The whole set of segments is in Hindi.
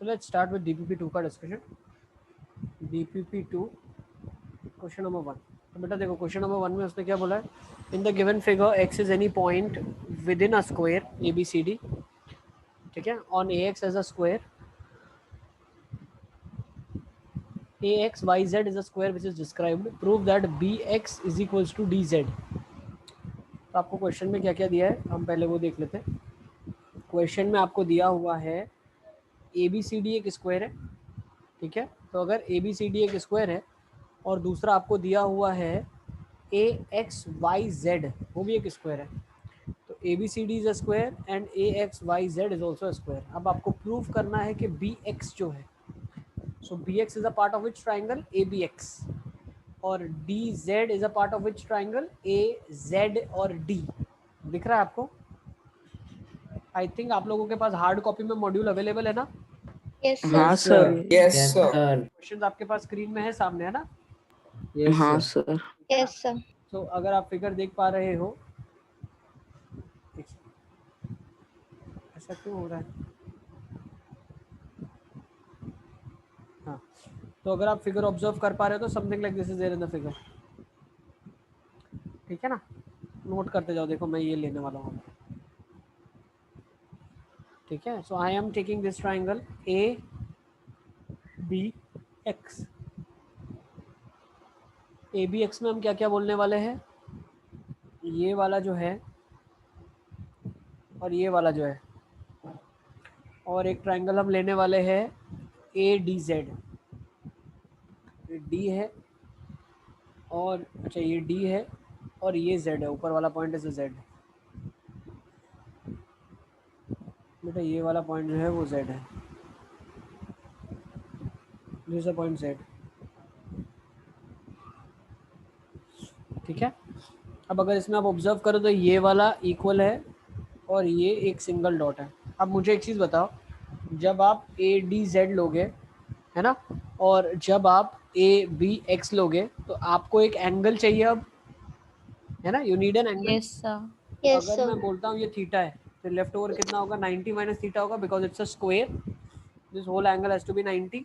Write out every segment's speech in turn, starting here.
So let's start with DPP2 का डिस्कशन. DPP2 question number 1. तो बेटा देखो क्वेश्चन नंबर 1 में उसने क्या बोला है, in the given figure x is any point within a square ABCD, ठीक है, on AX as a square, AXYZ is a square which is described, prove that BX is equals to DZ. तो आपको क्वेश्चन में क्या क्या दिया है हम पहले वो देख लेते हैं. क्वेश्चन में आपको दिया हुआ है ABCD एक स्क्वायर है, ठीक है. तो अगर ABCD एक स्क्वायर है और दूसरा आपको दिया हुआ है AXYZ, वो भी एक स्क्वायर है. तो ABCD is a square and AXYZ is also a square. अब आपको प्रूव करना है कि BX जो है, so BX is a part of which triangle? ABX. और DZ is a part of which triangle? AZ और D. दिख रहा है आपको? आई थिंक आप लोगों के पास हार्ड कॉपी में मॉड्यूल अवेलेबल है ना? Yes, sir. हाँ सर. Yes, sir. क्वेश्चंस आपके पास स्क्रीन में है, सामने है ना? हाँ सर. Yes, sir. तो अगर आप फिगर देख पा रहे हो, ऐसा क्यों हो रहा है? हाँ, तो अगर आप फिगर ऑब्जर्व कर पा रहे हो तो something like this is there in the figure, ठीक है ना? नोट करते जाओ. देखो मैं ये लेने वाला हूँ, ठीक है. So I am taking this triangle ABX. ABX में हम क्या क्या बोलने वाले हैं? ये वाला जो है और ये वाला जो है, और एक ट्राइंगल हम लेने वाले हैं ADZ. ये D है और अच्छा ये D है और ये Z है, ऊपर वाला पॉइंट है Z. बेटा ये वाला पॉइंट जो है वो Z है, दिस इज पॉइंट Z, ठीक है. अब अगर इसमें आप ऑब्जर्व करो तो ये वाला इक्वल है और ये एक सिंगल डॉट है. अब मुझे एक चीज़ बताओ, जब आप ADZ लोगे, है ना, और जब आप ABX लोगे तो आपको एक एंगल चाहिए अब, है ना? You need an angle. Yes, sir. Yes, अगर sir. मैं बोलता हूँ ये थीटा है तो लेफ्ट ओवर कितना होगा? 90 माइनस थीटा होगा, because it's a square. This whole angle has to be 90.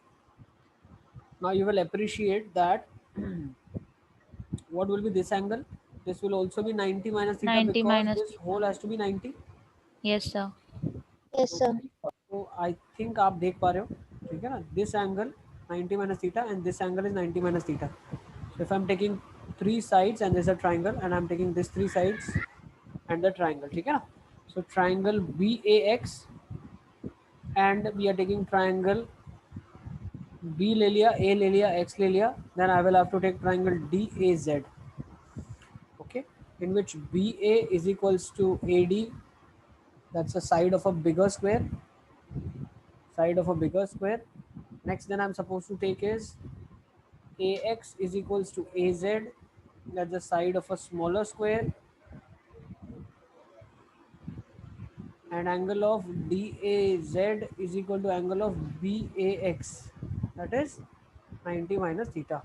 Now you will appreciate that what will be this angle? This will also be 90 minus theta 90 because minus this theta. whole has to be 90. Yes, sir. Yes, sir. तो आई थिंक आप देख पा रहे हो, ठीक है ना? This angle 90 minus theta and this angle is 90 minus theta. So if I'm taking three sides and there's a triangle and I'm taking these three sides and the triangle, ठीक है ना? So triangle BAX and we are taking triangle B ले लिया, A ले लिया, X ले लिया, then I will have to take triangle DAZ, okay, in which BA is equals to AD, that's the side of a bigger square, Next then I'm supposed to take is AX is equals to AZ, that's the side of a smaller square, and angle of DAZ is equal to angle of BAX, that is 90 minus theta.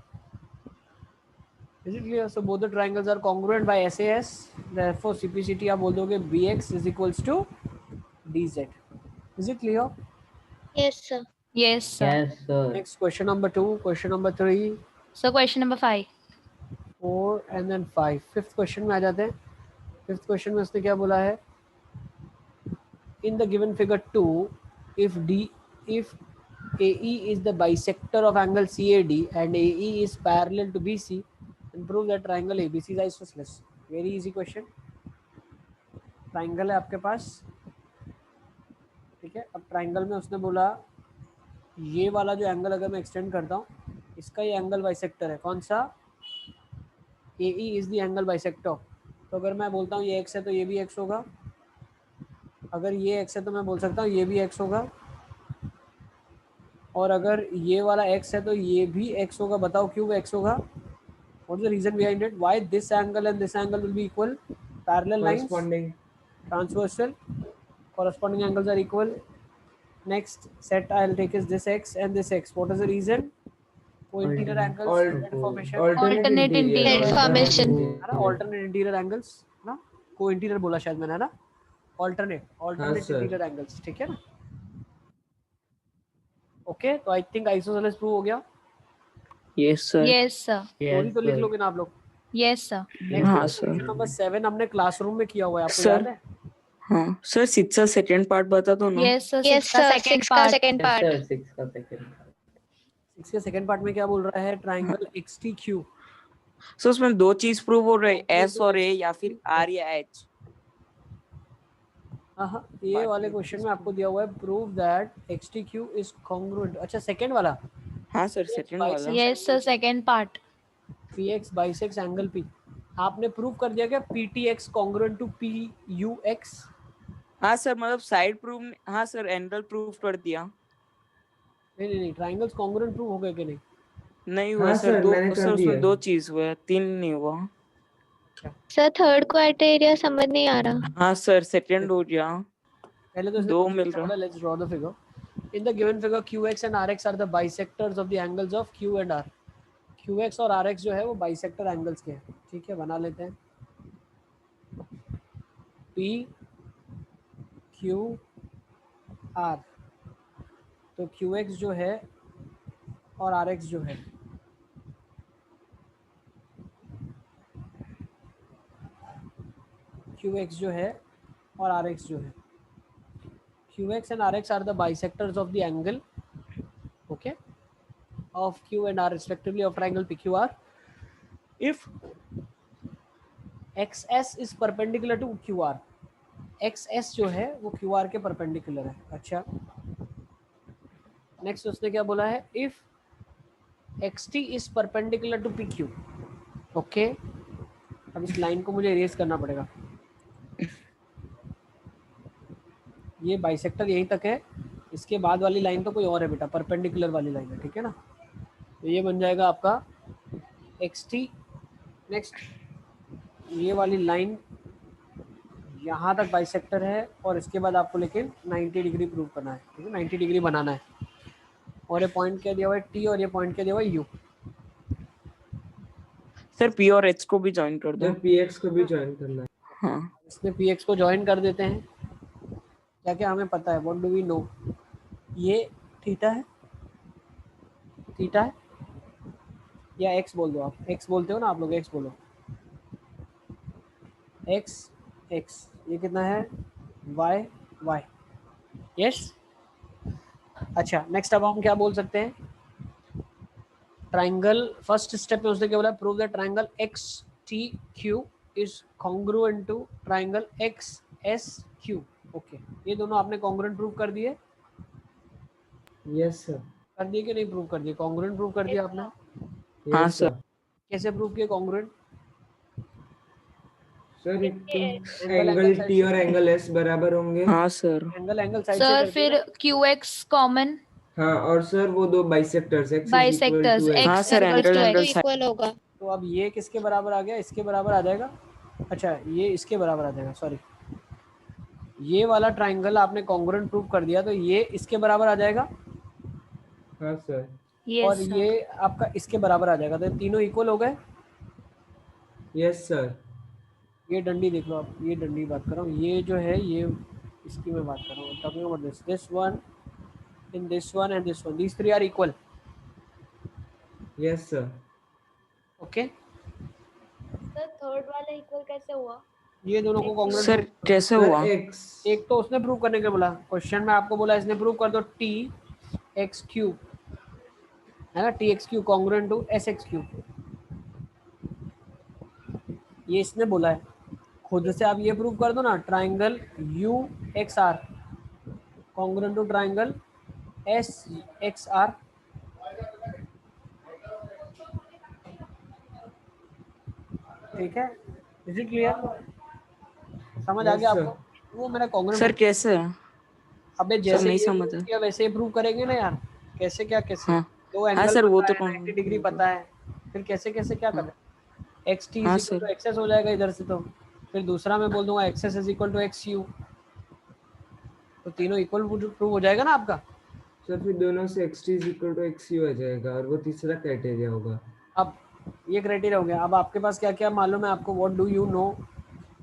Is it clear? So both the triangles are congruent by SAS, therefore CPCT आप बोल दोगे BX is equals to DZ. Is it clear? Yes, sir. Yes, sir. Yes sir. Next question number 2, question number 3, So question number 5. 4 and then 5. Fifth question में आ जाते हैं. Fifth question में उसने क्या बोला है? In the given figure 2, if AE is the bisector of angle CAD and AE is parallel to BC, then prove that triangle ABC is isosceles. Very easy question. Triangle है आपके पास, ठीक है. अब ट्राइंगल में उसने बोला ये वाला जो एंगल अगर मैं एक्सटेंड करता हूँ, इसका ये एंगल बाइसेक्टर है. कौन सा? AE is the angle bisector. तो अगर मैं बोलता हूँ ये x है तो ये भी x होगा, अगर ये x है तो मैं बोल सकता हूँ ये भी x होगा, और अगर ये वाला x है तो ये भी x होगा. बताओ क्यों x होगा? What is the reason behind it? Why this angle and this angle will be equal? Parallel lines, transversal, corresponding angles are equal. Next set I'll take is this x and this x. What is the reason? Co-interior angles, formation. Alternate interior. Information. है ना? Alternate interior angles, ना? Co-interior बोला शायद मैंने, है ना? Alternate sir. interior angles, ठीक है ना? ओके, तो आई थिंक आइसोसेलेस प्रूव हो गया। Yes, sir. Yes, sir. Story तो लिख लोगे ना आप लोग। Yes, sir. हाँ, नेक्स्ट sir. क्वेश्चन नंबर 7 हमने क्लासरूम में किया हुआ है, आपको Sir. याद है? हाँ सर, 6 का सेकंड पार्ट बता दो ना। Yes, sir. Yes, Six का sir. second 6 का part. second Yes, part. sir, 6 का second part. 6 के सेकंड पार्ट में क्या बोल रहा है? Triangle XTQ। सो उसमें दो चीज प्रूव हो रही है, एस और ए या फिर आर या एच। हाँ, ये वाले क्वेश्चन में आपको दिया हुआ है prove that XTQ is congruent. अच्छा, सेकंड वाला। हाँ सर, सेकंड वाला। Yes, sir. Second part. PX bisects angle P। आपने प्रूव कर दिया क्या PTX कॉन्ग्रुएंट टू PUX? हाँ सर, मतलब साइड प्रूव। हाँ सर, एंगल प्रूव कर दिया। नहीं, ट्राइंगल्स कॉन्ग्रुएंट प्रूव हो गए कि नहीं? नहीं हुआ हाँ सर, सर, दो मैंने कर सर उसमें दिया। 2 चीज हुआ, 3 नहीं हुआ। सर थर्ड क्राइटेरिया समझ नहीं आ रहा। हाँ सर, सेकंड हो गया। पहले तो दो मिल रहा। Let's draw the figure. In the given figure QX and RX are the bisectors of the angles of Q and R। QX और RX जो है वो बाइसेक्टर एंगल्स के हैं। ठीक है, बना लेते हैं। P Q R, तो QX जो है और RX जो है, QX जो है और RX जो है, QX and RX are the bisectors of the angle, okay, of Q and R respectively of triangle PQR. If XS is perpendicular to QR, XS जो है वो QR के परपेंडिकुलर है। अच्छा, नेक्स्ट उसने क्या बोला है? If XT is perpendicular to PQ, okay. अब इस लाइन को मुझे इरेज करना पड़ेगा। ये बाइसेक्टर यहीं तक है, इसके बाद वाली लाइन तो कोई और है बेटा, परपेंडिकुलर वाली लाइन है, ठीक है ना। तो ये बन जाएगा आपका XT। नेक्स्ट ये वाली लाइन यहाँ तक बाइसेक्टर है और इसके बाद आपको लेकिन 90 डिग्री प्रूव करना है, ठीक है, 90 डिग्री बनाना है। और ये पॉइंट क्या दिया हुआ है? T, और ये पॉइंट क्या दिया हुआ है? U। सर P और H को भी ज्वाइन कर दो। सर PX को भी ज्वाइन करना है। हाँ इसमें PX को ज्वाइन कर देते हैं। क्या क्या हमें पता है? What do we know? ये थीटा है, थीटा है या एक्स बोल दो आप, एक्स बोलते हो ना आप लोग, एक्स बोलो, एक्स एक्स। ये कितना है? Y y, yes. अच्छा, नेक्स्ट अब हम क्या बोल सकते हैं? ट्राइंगल, फर्स्ट स्टेप में उसने क्या बोला? Prove that triangle XTQ is congruent to triangle XSQ। Okay, ये दोनों आपने कॉन्ग्रुएंट प्रूव कर दिए? Yes sir. कर दिए कि नहीं प्रूव कर दिए? कॉन्ग्रुएंट प्रूव कर दिया आपने? हाँ यस सर। कैसे प्रूव किए कॉन्ग्रुएंट? सर एक तो एंगल T और एंगल S बराबर होंगे। हाँ सर। एंगल साइड Sir, से फिर QX common. हाँ, और सर वो दो बाइसेक्टर्स X Bisectors. = X। हाँ X sir, equals angle to angle X. Equal होगा। तो अब ये किसके बराबर आ गया? इसके बराबर आ जाएगा। अच्छा, ये इसके बराबर आ जाएगा, सॉरी। ये वाला ट्राइंगल आपने कॉन्ग्रुएंट प्रूव कर दिया, तो ये इसके बराबर आ जाएगा। हाँ सर। Yes, और sir. ये आपका इसके बराबर आ जाएगा, तो तीनों इक्वल हो गए। Yes sir. ये डंडी देख लो आप, ये डंडी बात कर रहा हूँ, ये जो है ये इसकी मैं बात कर रहा हूँ। Talking about this one in this one and this one, these three are equal. Yes sir. Okay, sir third वाला इक्वल कैसे हुआ? ये दोनों को कॉन्ग्रुएंट सर कैसे हुआ? X। एक तो उसने प्रूव करने के लिए बोला, क्वेश्चन में आपको बोला इसने प्रूव कर दो TXQ है ना, TXQ कॉन्ग्रुएंट टू SXQ। ये इसने बोला है, खुद से आप ये प्रूव कर दो ना, triangle UXR congruent to triangle SXR। ठीक है, इज इट क्लियर? समझ आ गया Yes, sir. आपको? वो मेरा कॉन्ग्रुएंट सर कैसे? अबे सर जैसे नहीं ये समझ prove किया वैसे ही प्रूव करेंगे ना यार। कैसे क्या कैसे? हाँ। दो हाँ एंगल सर, वो पता तो है, 90 डिग्री पता है, फिर कैसे कैसे क्या करना है? XT हाँ is equal sir. To XS हो जाएगा इधर से, तो फिर दूसरा मैं बोल दूंगा XS is equal to XU, तो तीनों इक्वल प्रूव हो जाएगा ना आपका। सर फिर दोनों से XT = XU आ जाएगा और वो तीसरा क्राइटेरिया होगा। अब ये क्राइटेरिया हो गया। अब आपके पास क्या क्या मालूम है आपको? What do you know?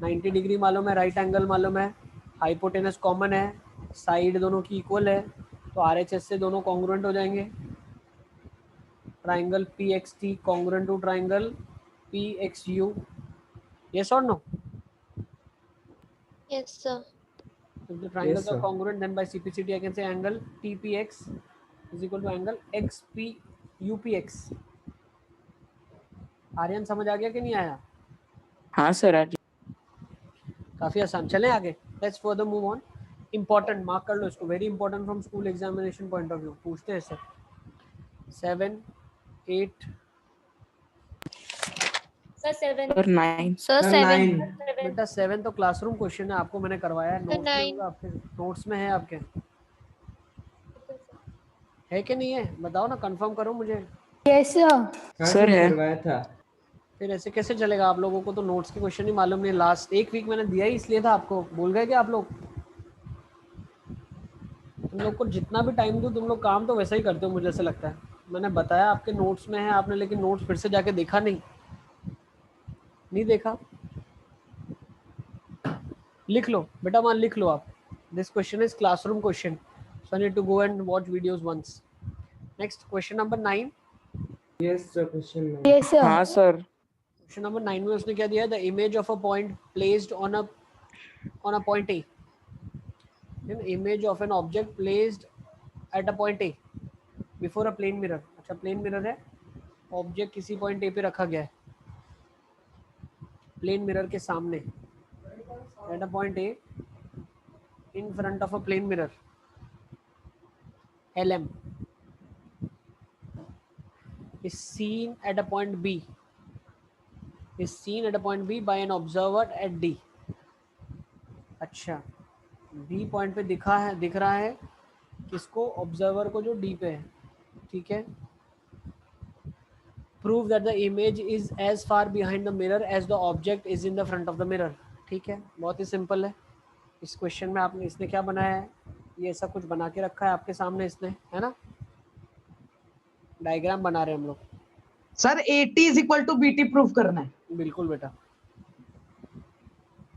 90 degree मालूम है, राइट एंगल मालूम है, हाइपोटेनस कॉमन है, साइड दोनों की इक्वल है, तो RHS से दोनों कॉन्ग्रुएंट हो जाएंगे. Triangle PXT congruent to triangle PXU. Yes or no? Yes, sir. If the triangles Yes, are sir. congruent, then by CPCT I can say angle TPX is equal to angle XPUPX. Aryan समझ आ गया कि नहीं आया? हाँ सर आज काफी आसान. चलें आगे. Let's further move on. Important, mark कर लो इसको. Very important from school examination point of view. पूछते हैं sir. 7, 8. Sir, 7. Sir 9. Sir, Sir, 7. 9. बेटा 7 तो क्लासरूम क्वेश्चन है, आपको मैंने करवाया है. नोट्स में 9. होगा आपके. नोट्स में है आपके. है कि नहीं है? बताओ ना, कंफर्म करो मुझे. Yes, sir. हाँ सर सर है. करवाया था. फिर ऐसे कैसे चलेगा? आप लोगों को तो नोट्स के क्वेश्चन ही मालूम नहीं. लास्ट एक वीक मैंने दिया ही इसलिए था आपको. भूल गए क्या आप लोग? तुम लोग को जितना भी टाइम दूं, तुम लोग काम तो वैसा ही करते हो मुझे ऐसा लगता है. मैंने बताया आपके नोट्स में है, आपने लेकिन नोट्स फिर से जाके देखा नहीं देखा. लिख लो बेटा, मान लिख लो आप. This question is classroom question, so I need to go and watch videos once. Next question number 9. Yes sir, question 9. Yes, sir. हाँ सर. क्वेश्चन नंबर 9 में उसने क्या दिया है? The image of a point placed on a point A. Image of an object placed at a point A before a plane mirror. अच्छा, प्लेन मिरर है, ऑब्जेक्ट किसी पॉइंट ए पे रखा गया है प्लेन मिरर के सामने. Eight a point A in front of a plane mirror LM is seen at a point B by an observer at D. अच्छा, B पॉइंट पे दिख रहा है किसको? ऑब्जर्वर को, जो D पे है. ठीक है. Prove that the image is as far behind the mirror as the object is in the front of the mirror. ठीक है, बहुत ही सिंपल है. इस क्वेश्चन में आपने, इसने क्या बनाया है? ये ऐसा कुछ बना के रखा है आपके सामने इसने, है ना? डायग्राम बना रहे हैं हम लोग. Sir 80 is equal to BT prove करना है. बिल्कुल बेटा,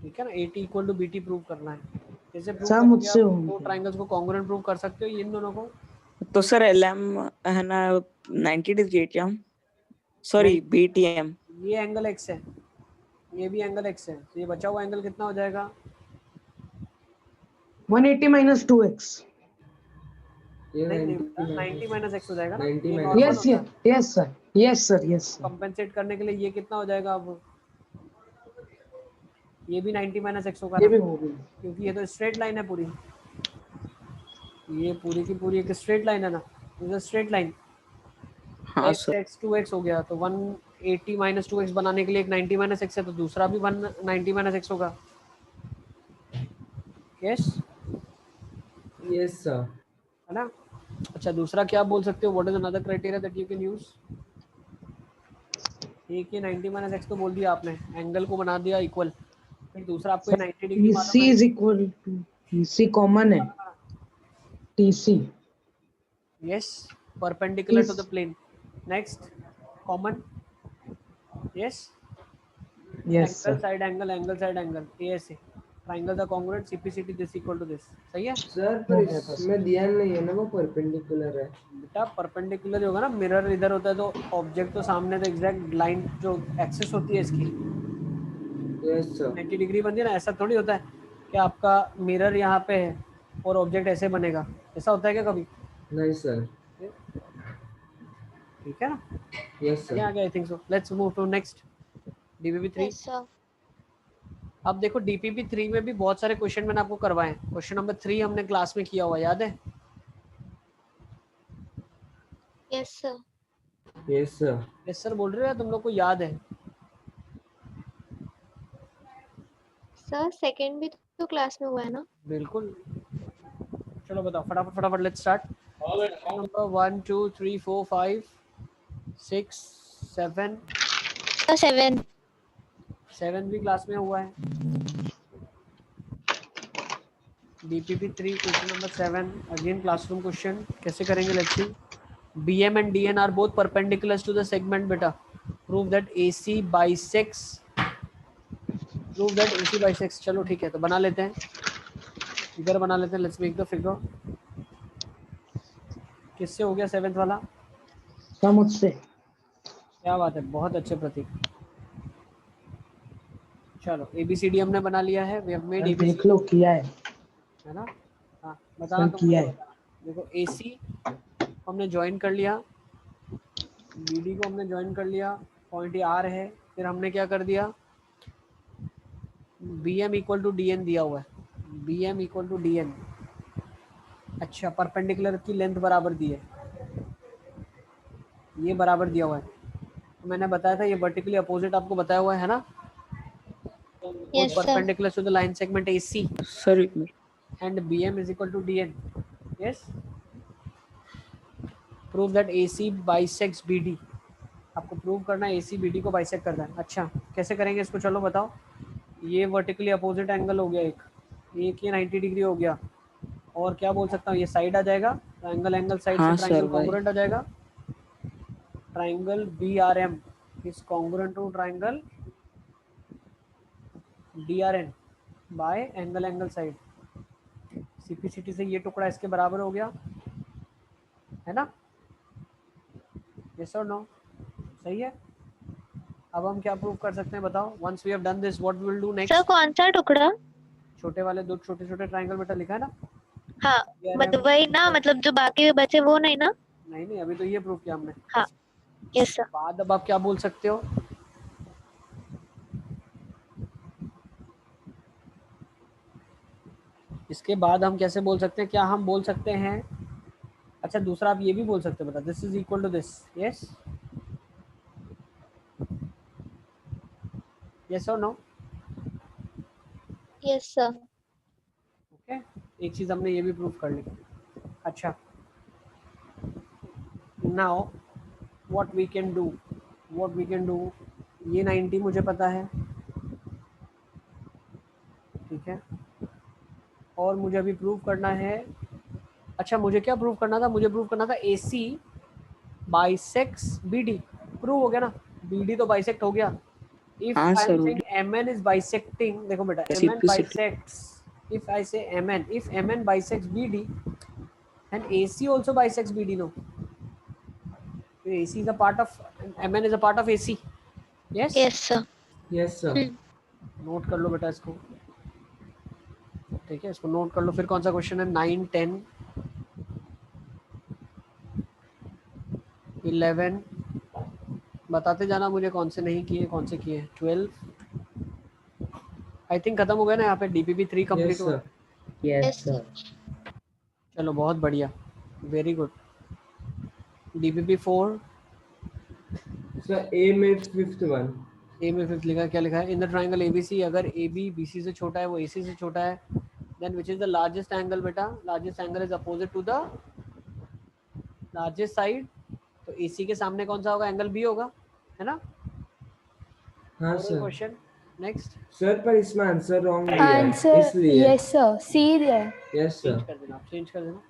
ठीक है ना. 80 इक्वल टू बीटी प्रूव करना है. कैसे प्रूव सर, करोगे मुझसे आप? होंगे. दो ट्रायंगल्स को कॉन्ग्रुएंट प्रूव कर सकते हो इन दोनों को. तो सर LM है ना 90 डिग्री हम. Sorry BTM. ये एंगल x है, ये भी एंगल x है, तो ये बचा हुआ एंगल कितना हो जाएगा? 180 minus 2x. ये नहीं, 90 90 माइनस x हो जाएगा ना. 90 ये minus- normal Yes, होता है. yes, sir. Yes, sir. Yes, sir. Compensate करने के लिए ये कितना हो जाएगा अब? ये भी 90 माइनस x होगा ये ना, भी हो गई. क्योंकि ये तो स्ट्रेट लाइन है पूरी. ये पूरी की पूरी एक स्ट्रेट लाइन है ना. ये स्ट्रेट लाइन. हाँ x सर. x 2x हो गया, तो 180 माइनस 2x बनाने के लिए एक 90 माइनस x है, तो दूसरा भी 190 माइनस x होगा. Yes, Yes sir. है ना. अच्छा, दूसरा क्या बोल सकते हो? What is another criteria that you can use? एक ये 90 माइनस x तो बोल दिया आपने, एंगल को बना दिया इक्वल. फिर दूसरा आपको 90 डिग्री TC मालूम है. is equal to TC common है. TC. Yes, perpendicular to Yes. the plane. Next, common. Yes. Yes, Angle, sir. side angle, angle, side angle. ASA. Triangles are congruent. CPCT this equal to this. सही है? सर पर इसमें दिया नहीं है ना, वो परपेंडिकुलर है. बेटा परपेंडिकुलर होगा ना. मिरर इधर होता है तो ऑब्जेक्ट तो सामने, तो एग्जैक्ट लाइन जो एक्सिस होती है इसकी Yes sir. 90 डिग्री बनती है ना. ऐसा थोड़ी होता है कि आपका मिरर यहाँ पे है और ऑब्जेक्ट ऐसे बनेगा. ऐसा होता है क्या कभी? नहीं सर. ठीक है ना. Yes sir. आ गया I think so. Let's move to next. DPP 3. Yes, sir. अब देखो DPP 3 में भी बहुत सारे क्वेश्चन मैंने आपको करवाए हैं. क्वेश्चन नंबर 3 हमने क्लास में किया हुआ, याद है? Yes, sir. Yes sir. Yes sir बोल रहे हो, तुम लोग को याद है? Sir, second भी तो क्लास में हुआ है ना. बिल्कुल. चलो बताओ फटाफट. Let's start. नंबर 1 2 3 4 5 6 7. Sir, 7. 7 भी क्लास में हुआ है. DPP 3 question number 7 again classroom question. कैसे करेंगे? Let's see. BM and DN are both perpendicular to the segment. बेटा prove that AC bisects. चलो ठीक है, तो बना लेते हैं. फिगर बना लेते हैं. Let's make the figure. किससे हो गया 7th वाला? सर मुझसे। क्या बात है, बहुत अच्छे प्रतीक। चलो ABCD हमने बना लिया है, we have made sir ABCD, देख लो किया है। है ना? हाँ बताना, सर तो किया मुझे है। बताना। देखो AC हमने ज्वाइन कर लिया, BD को हमने ज्वाइन कर लिया, पॉइंट ये R है। फिर हमने क्या कर दिया, BM इक्वल टू DN दिया हुआ है, BM इक्वल टू DN। अच्छा, परपेंडिकुलर की लेंथ बराबर दी है, ये बराबर दिया हुआ है। तो मैंने बताया था ये वर्टिकली अपोजिट आपको बताया हुआ है ना, both Yes, sir. perpendicular to the line segment AC sir and BM is equal to DN. Yes, prove that AC bisects BD। आपको प्रूव करना है AC BD को बाइसेक्ट करना है। अच्छा, कैसे करेंगे इसको, चलो बताओ। ये वर्टिकली अपोजिट एंगल हो गया, एक ये 90 डिग्री हो गया, और क्या बोल सकता हूँ, ये साइड आ जाएगा, एंगल साइड से हाँ ट्राइंगल सर भाई। कॉन्ग्रुएंट आ जाएगा। Triangle BRM is congruent to triangle DRN by angle side. CPCT से ये टुकड़ा इसके बराबर हो गया, है ना? यस और नो? सही है। अब हम क्या प्रूव कर सकते हैं बताओ? Once we have done this, what we will do sir next? कौन सा टुकड़ा? छोटे वाले दो छोटे छोटे ट्राइंगल बेटा लिखा है ना, हाँ, मतलब वही ना, मतलब जो बाकी बचे वो नहीं ना? नहीं नहीं, अभी तो ये प्रूव किया हमने। हाँ, यस सर। बाद अब आप क्या बोल सकते हो? इसके बाद हम कैसे बोल सकते हैं, क्या हम बोल सकते हैं? अच्छा, दूसरा आप ये भी बोल सकते हो बेटा, this is equal to this. Yes, yes और नो? Yes sir. ओके, एक चीज हमने ये भी प्रूव कर ली। अच्छा, now what we can do, ये 90 मुझे पता है, ठीक है, और मुझे अभी प्रूव करना है। अच्छा, मुझे क्या प्रूव करना था? मुझे प्रूव करना था AC बाइसेक्ट्स BD। प्रूव हो गया ना, BD तो बाइसेक्ट हो गया। इफ हाँ I am sir, saying MN is bisecting, देखो बेटा, MN reciprocity. Bisects, if I say MN, if MN bisects BD, then AC also bisects BD, no? AC is a part of, MN is a part of AC. Yes? Yes sir. Yes sir. Note कर लो बेटा इसको, ठीक है, इसको नोट कर लो। फिर कौन सा क्वेश्चन है? 9, 10, 11, बताते जाना मुझे कौन से नहीं किए, कौन से किए। 12 आई थिंक खत्म हो गया ना यहाँ पे, DPP 3 कंप्लीट यस हुआ। सर। Yes sir. चलो बहुत बढ़िया, वेरी गुड। DPP 4, सर ए में फिफ्थ वन। ए में फिफ्थ लिखा है, क्या लिखा है? इन द ट्राइंगल ABC, अगर AB BC से छोटा है, वो AC से छोटा है, then which is the largest angle बेटा? Largest angle is opposite to the largest side. तो AC के सामने कौन सा होगा? एंगल B होगा, है ना? हाँ और सर। क्वेश्चन नेक्स्ट, सर पर इसमें आंसर रॉन्ग दिया है, आंसर इसलिए। यस सर, सी है। Yes change sir. कर देना, आप चेंज कर देना।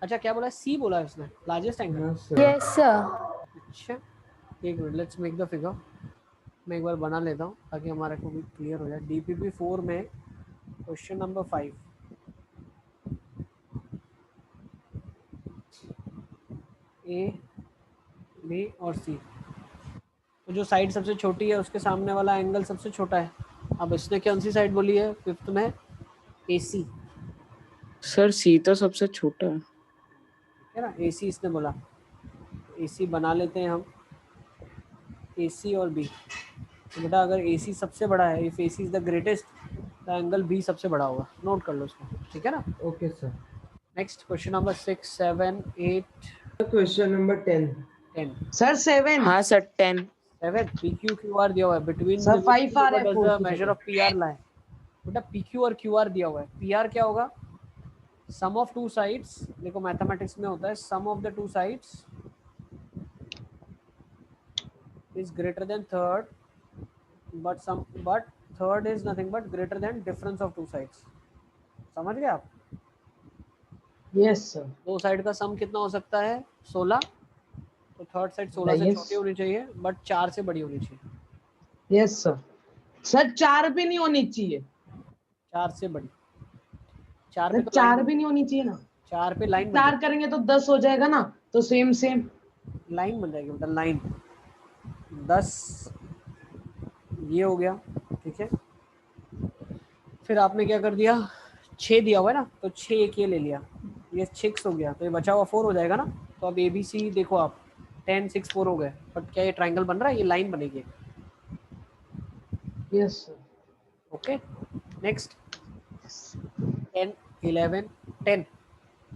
अच्छा, क्या बोला? C बोला है उसने, लार्जेस्ट एंगल। हाँ सर। Yes sir. अच्छा, एक minute, let's make the figure. मैं एक बार बना लेता हूँ ताकि हमारे को भी क्लियर हो जाए। DPP 4 में क्वेश्चन नंबर 5, A, B और C, तो जो साइड सबसे छोटी है उसके सामने वाला एंगल सबसे छोटा है। अब इसने कौन सी साइड बोली है फिफ्थ में? AC, सर सी तो सबसे छोटा है। ठीक है ना? AC इसने बोला, AC बना लेते हैं हम, AC और B। तो बेटा अगर AC सबसे बड़ा है, if AC is the greatest, तो एंगल B सबसे बड़ा होगा। नोट कर लो इसको, ठीक है ना? Okay sir. Next question number 6, 7, 8, question number 10। 10। Sir 7। हाँ सर 10। 7 PQ QR दिया हुआ है, बिटवीन सर 5 आ रहा है, 4 की मेजर जगह। ऑफ PR लाए। बेटा PQ और QR दिया हुआ है, PR क्या होगा? Sum of two sides. देखो मैथमेटिक्स में होता है sum of the two sides is greater than third, but third is nothing but greater than difference of two sides. समझ गए आप? Yes sir. दो साइड का सम कितना हो सकता है? 16। तो थर्ड साइड 16 से Yes. छोटी होनी चाहिए, बट 4 से बड़ी होनी चाहिए। Yes sir. सर 4 भी नहीं होनी चाहिए। 4 से बड़ी, 4 पे सर तो 4 लाइन, भी नहीं होनी चाहिए ना। 4 पे लाइन बन 4 करेंगे तो 10 हो जाएगा ना, तो सेम सेम लाइन बन जाएगी, मतलब लाइन 10 ये हो गया, ठीक है। फिर आपने क्या कर दिया, 6 दिया हुआ है ना, तो 6 एक ये ले लिया, ये 6 हो गया, तो ये बचा हुआ 4 हो जाएगा ना। तो अब ABC देखो आप, 10 6 4 हो गए, बट क्या ये ट्राइंगल बन रहा है, ये लाइन बनेगी। Yes sir. Okay next 10 11 10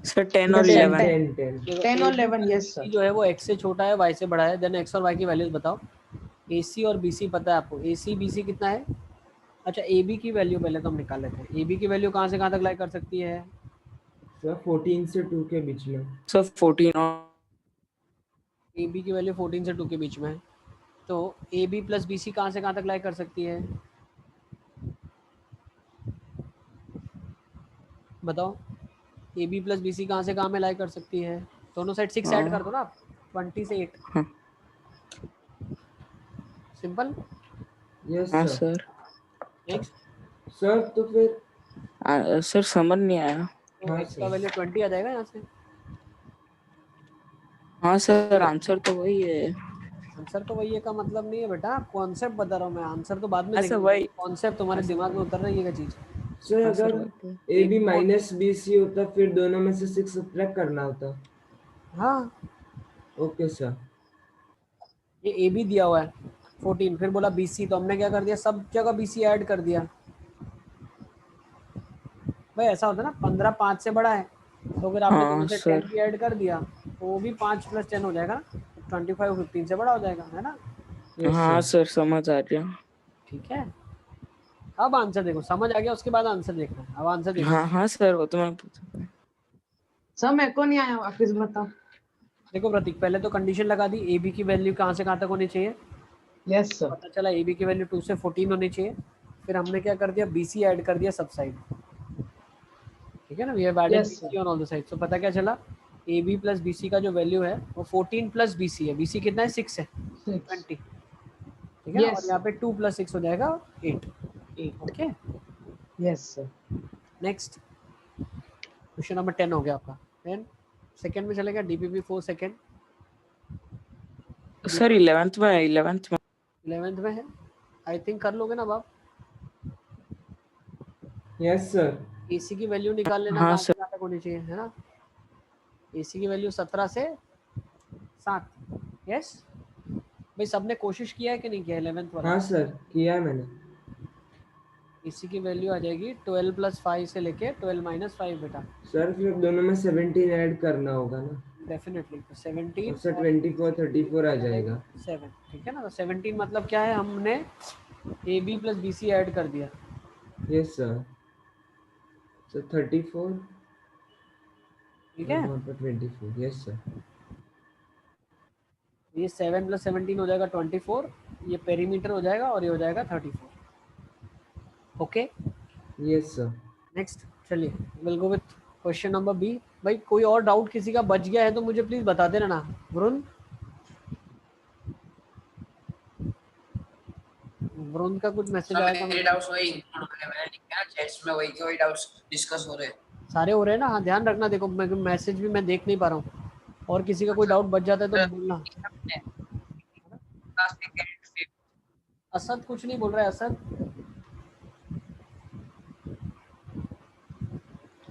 sir 10 और 10 11 10 10 10 और 11 यस AC सर। जो है वो x से छोटा है, y से बड़ा है, देन x और y की वैल्यूज बताओ। AC और BC पता है आपको, AC BC कितना है। अच्छा AB की वैल्यू पहले तो हम निकाल लेते हैं, AB की वैल्यू कहाँ से कहाँ तक लाई कर सकती है। सर 14 से 2 के बीच में। सर 14 और AB की वैल्यू 14 से 2 के बीच में है, तो AB प्लस BC कहाँ से कहाँ तक लाई कर सकती है, बताओ। AB प्लस BC कहाँ से कहाँ में लाई कर सकती है, दोनों साइड 6 ऐड कर दो ना आप, 20 से 8, हाँ। सिंपल। यस हाँ सर। सर। नेक्स्ट सर तो फिर सर समझ नहीं आया। तो हाँ x का सर। वैल्यू 20 आ जाएगा यहाँ से। हाँ सर, आंसर तो वही है। आंसर तो वही है का मतलब नहीं है बेटा, कॉन्सेप्ट बता रहा हूँ मैं, आंसर तो बाद में हाँ सर, देखेंगे, वही। कॉन्सेप्ट तुम्हारे दिमाग में उतर रही है क्या चीज। सर हाँ सर, अगर वही तो। AB माइनस BC होता फिर दोनों में से 6 सब्ट्रैक्ट करना होता। हाँ ओके सर। ये AB दिया हुआ है 14, फिर बोला BC, तो हमने क्या कर दिया, सब जगह BC ऐड कर दिया। भाई ऐसा होता है ना, 15 5 से बड़ा है, तो फिर आपने हाँ दोनों से 10 सर। भी ऐड कर दिया, तो वो भी 5 + 10 हो जाएगा, 25 15 से बड़ा हो जाएगा, है ना। यस हाँ सर। सर, समझ आ गया। ठीक है, अब आंसर देखो, समझ आ गया, उसके बाद आंसर देखना है। अब आंसर देखो, हाँ हाँ सर, वो तो मैं पूछा था। सर मेरे को नहीं आया, वापस बताओ। देखो प्रतीक, पहले तो कंडीशन लगा दी, AB की वैल्यू कहाँ से कहाँ तक होनी चाहिए, यस सर। पता चला AB की वैल्यू 2 से 14 होनी चाहिए। फिर हमने क्या कर दिया, BC ऐड कर दिया सब साइड, ठीक है ना, we have added Yes, sir. BC on all the side. तो पता क्या चला, AB प्लस BC का जो वैल्यू है वो 14 प्लस BC है, BC कितना है 6 है, 6 20, ठीक है ना, Yes, और यहाँ पे 2 + 6 हो जाएगा 8। 8 okay yes sir. Next question number 10 हो गया आपका। 10 सेकंड में चलेगा, DPP 4 सेकंड, सर 11th में, 11th में। 11th में है, आई थिंक कर लोगे ना आप। Yes sir. AC की वैल्यू निकाल लेना, हाँ कहाँ से सर। कहाँ तक होनी चाहिए, है ना। AC की वैल्यू 17 से 7, यस। भाई सबने कोशिश किया है कि नहीं किया 11th वाला। हाँ सर, किया है मैंने। AC की वैल्यू आ जाएगी 12 + 5 से लेके 12 - 5 बेटा, सर फिर दोनों में 17 ऐड करना होगा ना, डेफिनेटली। तो 17 उससे 24 34 आ जाएगा। 7, ठीक है ना। तो 17 मतलब क्या है, हमने AB प्लस BC ऐड कर दिया, यस सर। सो 34 ठीक और है। वहाँ पर 24। Yes sir. ये 7 + 17 हो जाएगा 24, ये पेरीमीटर हो जाएगा, और ये हो जाएगा 34। Okay yes sir. नेक्स्ट चलिए, will go with question number B। भाई कोई और डाउट किसी का बच गया है तो मुझे प्लीज बता देना ना। वरुण, वरुण का कुछ मैसेज आया था, मेरे डाउट्स वही इंक्लूड होने मैंने लिखा है चैट्स में, वही के वही डाउट्स डिस्कस हो रहे हैं। सारे हो रहे हैं ना। हाँ ध्यान रखना, देखो मैसेज भी मैं देख नहीं पा रहा हूँ, और किसी का कोई डाउट बच जाता है तो बोलना। असद कुछ नहीं बोल रहा है, असद,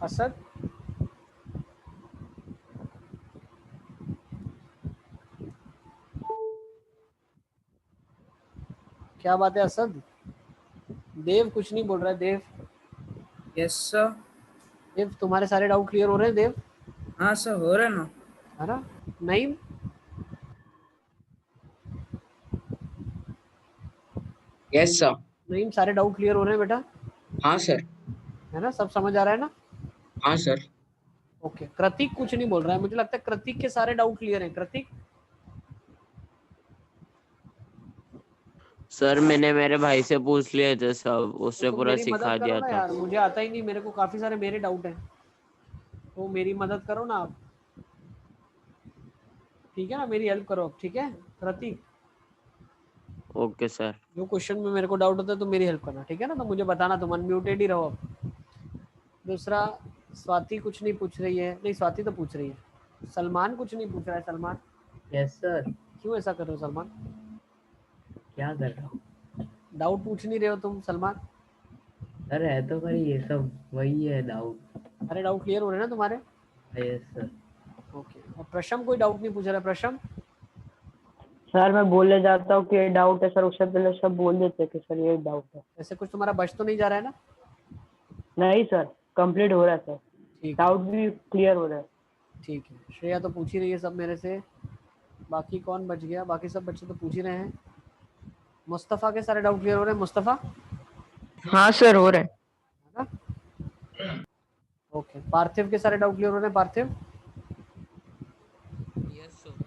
असद क्या बात है असद। देव कुछ नहीं बोल रहा है, देव। Yes sir. देव तुम्हारे सारे डाउट क्लियर हो रहे हैं देव, हाँ सर, हो रहे ना। है ना। Naeem, yes sir. नईम सारे डाउट क्लियर हो रहे हैं बेटा, हाँ सर। है ना, सब समझ आ रहा है ना। हाँ सर। ओके कृतिक कुछ नहीं बोल रहा है, मुझे लगता है कृतिक के सारे डाउट क्लियर हैं। कृतिक, सर मैंने मेरे भाई से पूछ लिए थे सब, उसने तो पूरा मेरी सिखा मदद करो दिया ना था। यार, मुझे आता ही नहीं, मेरे को काफी सारे मेरे डाउट हैं, तो मेरी मदद करो ना आप, ठीक है ना, मेरी हेल्प करो आप, ठीक है कृतिक। Okay sir. जो क्वेश्चन में मेरे को डाउट होता है तो मेरी हेल्प करना, ठीक है ना। तो मुझे बताना, तुम अनम्यूटेड ही रहो अब। दूसरा स्वाति कुछ नहीं पूछ रही है, नहीं स्वाति तो पूछ रही है। सलमान कुछ नहीं पूछ रहा है। Salman yes sir. क्यों ऐसा कर रहे हो सलमान? क्या कर रहा हूँ डाउट पूछ नहीं रहे हो तुम सलमान? सर? है तो पर ये सब वही है डाउट। अरे डाउट क्लियर हो रहे हैं ना तुम्हारे? Yes sir. ओके। और प्रशम कोई डाउट नहीं पूछ रहा है? प्रशम सर मैं बोलने जाता हूँ कि ये डाउट है सर, उससे पहले सब बोल देते हैं कि सर ये डाउट है। ऐसे कुछ तुम्हारा बच तो नहीं जा रहा है ना? नहीं सर, कंप्लीट हो रहा है सर, ठीक डाउट भी क्लियर हो रहा है। ठीक है। श्रेया तो पूछ ही रही है सब मेरे से। बाकी कौन बच गया? बाकी सब बच्चे तो पूछ ही रहे हैं। मुस्तफ़ा के सारे डाउट क्लियर हो रहे हैं? मुस्तफ़ा हाँ सर हो रहा है। है ना? ओके। पार्थिव के सारे डाउट क्लियर हो रहे हैं? पार्थिव यस सर।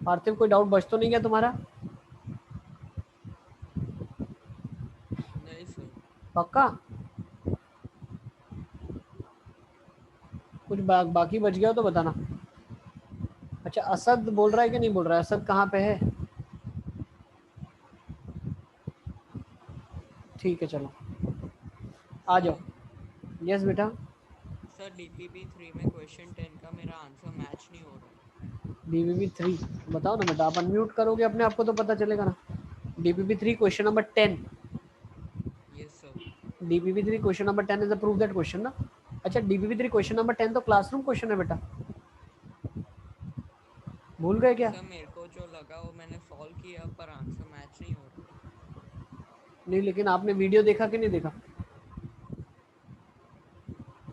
पार्थिव कोई डाउट बच तो नहीं गया तुम्हारा? नहीं सर। पक्का? कुछ बाकी बच गया हो तो बताना। अच्छा असद बोल रहा है कि नहीं बोल रहा है? असद कहाँ पे है? ठीक है चलो आ जाओ। यस बेटा। सर डीपीपी 3 में क्वेश्चन 10 का मेरा आंसर मैच नहीं हो रहा। डीपीपी 3 बताओ ना बेटा। आप अनम्यूट करोगे अपने आप को तो पता चलेगा ना। DPP 3 question number 10। Yes sir. DPP 3 question number 10 is a proof that question ना। अच्छा डीपीपी 3 क्वेश्चन नंबर 10 तो क्लासरूम क्वेश्चन है बेटा, भूल गए क्या? सर मेरे को जो लगा वो मैंने सॉल्व किया पर आंसर मैच नहीं हो रहा। नहीं लेकिन आपने वीडियो देखा कि नहीं देखा?